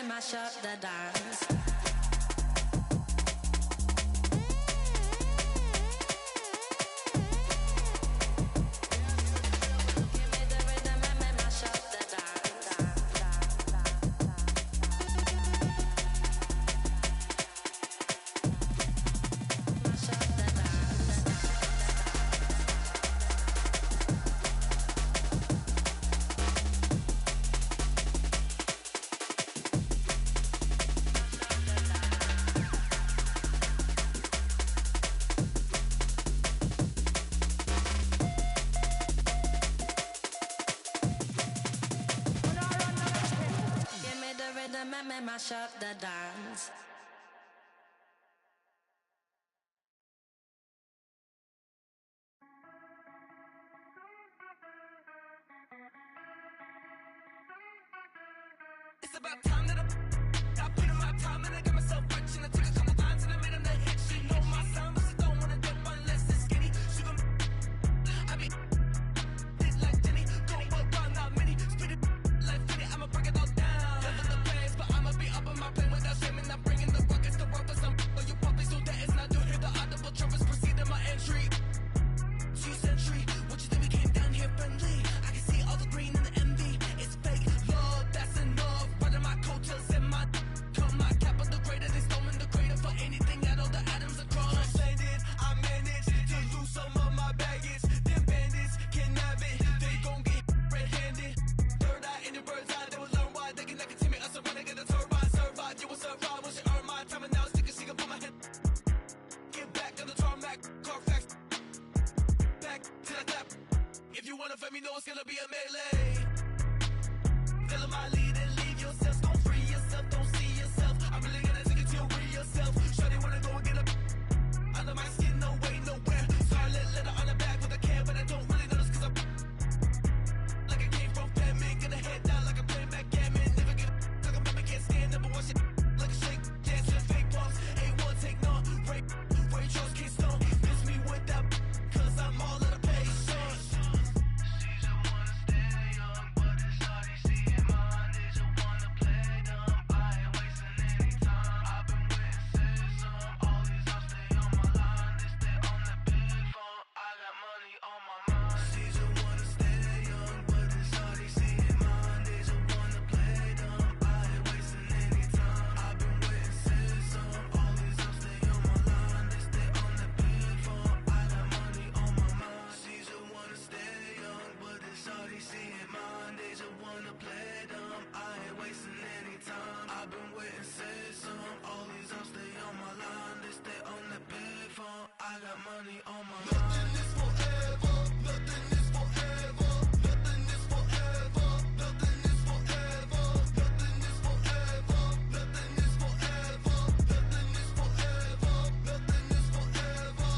mash up the dance. Mash up the dance. It's about time that I put in my time and I got myself rich and I took a couple lines and I made them the hit. She know my sound, but she don't wanna dip unless it's skinny. She gon' I be this like Jenny. Go around not many. Spit it like Fitty. I'ma break it all down. Never the place, but I'ma be up on my plane without shame and I'm bringing the rockets to rope for some. But you puppies so that is not to hear the audible trumpets proceed in my entry. Two-century, what you think we came down here friendly? I can see all the green and the envy. It's fake love, that's enough. Running my coattails and my come my cap of the greater. They stolen the greater for anything that all the atoms across. Transcended, I managed to lose some of my baggage. Them bandits can have it. They gon' get red-handed. Third eye in the bird's eye, they will learn why they can never me. Us running get a turbine, survive. You will survive once you earn my time and now stick a she can put my head. Get back on the tarmac, Carfax. Back to the top. If you wanna fight me, know it's gonna be a melee. Follow my lead and leave yourself. Don't free yourself, don't see yourself. I'm really gonna take it to your real yourself. Shawty wanna go and get up under my skin, no way, nowhere. Scarlet letter on the back with a can, but I don't really notice cause I'm like I came from famine. Gonna head down like I'm playing backgammon. Never get like a baby, can't stand up, but watch it like a shake. Dancing fake pumps, A1 take none. Rape, Ray Charles can't stone. Miss me with that cause I'm all of the patience. I got money on my mind. Nothing is forever. Nothing is forever. Nothing is forever. Nothing is forever. Nothing is forever. Nothing is forever. Nothing is forever. Nothing is forever.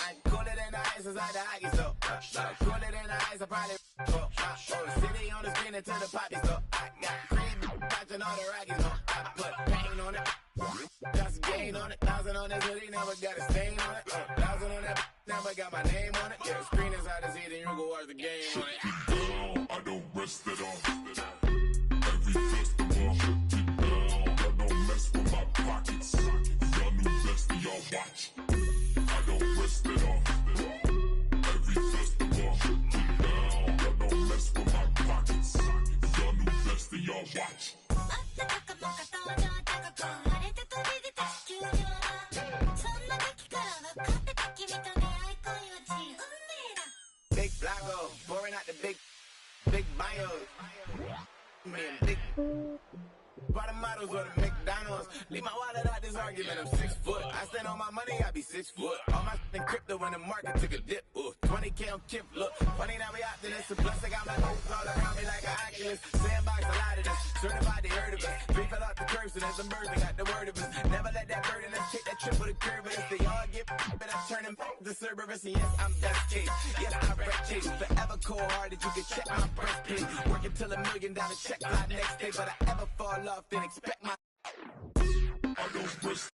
I cooler than the ice inside the hockey store. Cooler than the ice, I probably city on the screen into the poppy store. I got cream watching all the Rockies on. I put paint on it, just gain on it. 1,000 on this hoodie, never got a stain on it. 1,000 on that, never got my name on it. Yeah, screen inside the seat and you go watch the game on it. Down, I don't rest it off. Every festival, shut it down. I don't mess with my pockets. Y'all new best of y'all watch. I don't rest it off. Every festival, shut it down. I don't mess with my pockets. Y'all new best of y'all watch. Big Blanco, pouring out the big bios. Man, big bottom models or the McDonald's. Leave my wallet out this argument, I'm 6 foot. I stand on my money, I be 6 foot. All my in crypto when the market took a dip. 20K on Kip, look. Funny now we out to this. Plus I got my nose all around me like an Oculus. Sandbox, a lot of this. the Cerberus, and yes, I'm best case. Yes, I wreck chase. Forever cold-hearted, you can check my breastplate. Working till $1 million check fly next day, but I ever fall off, then expect my... I don't risk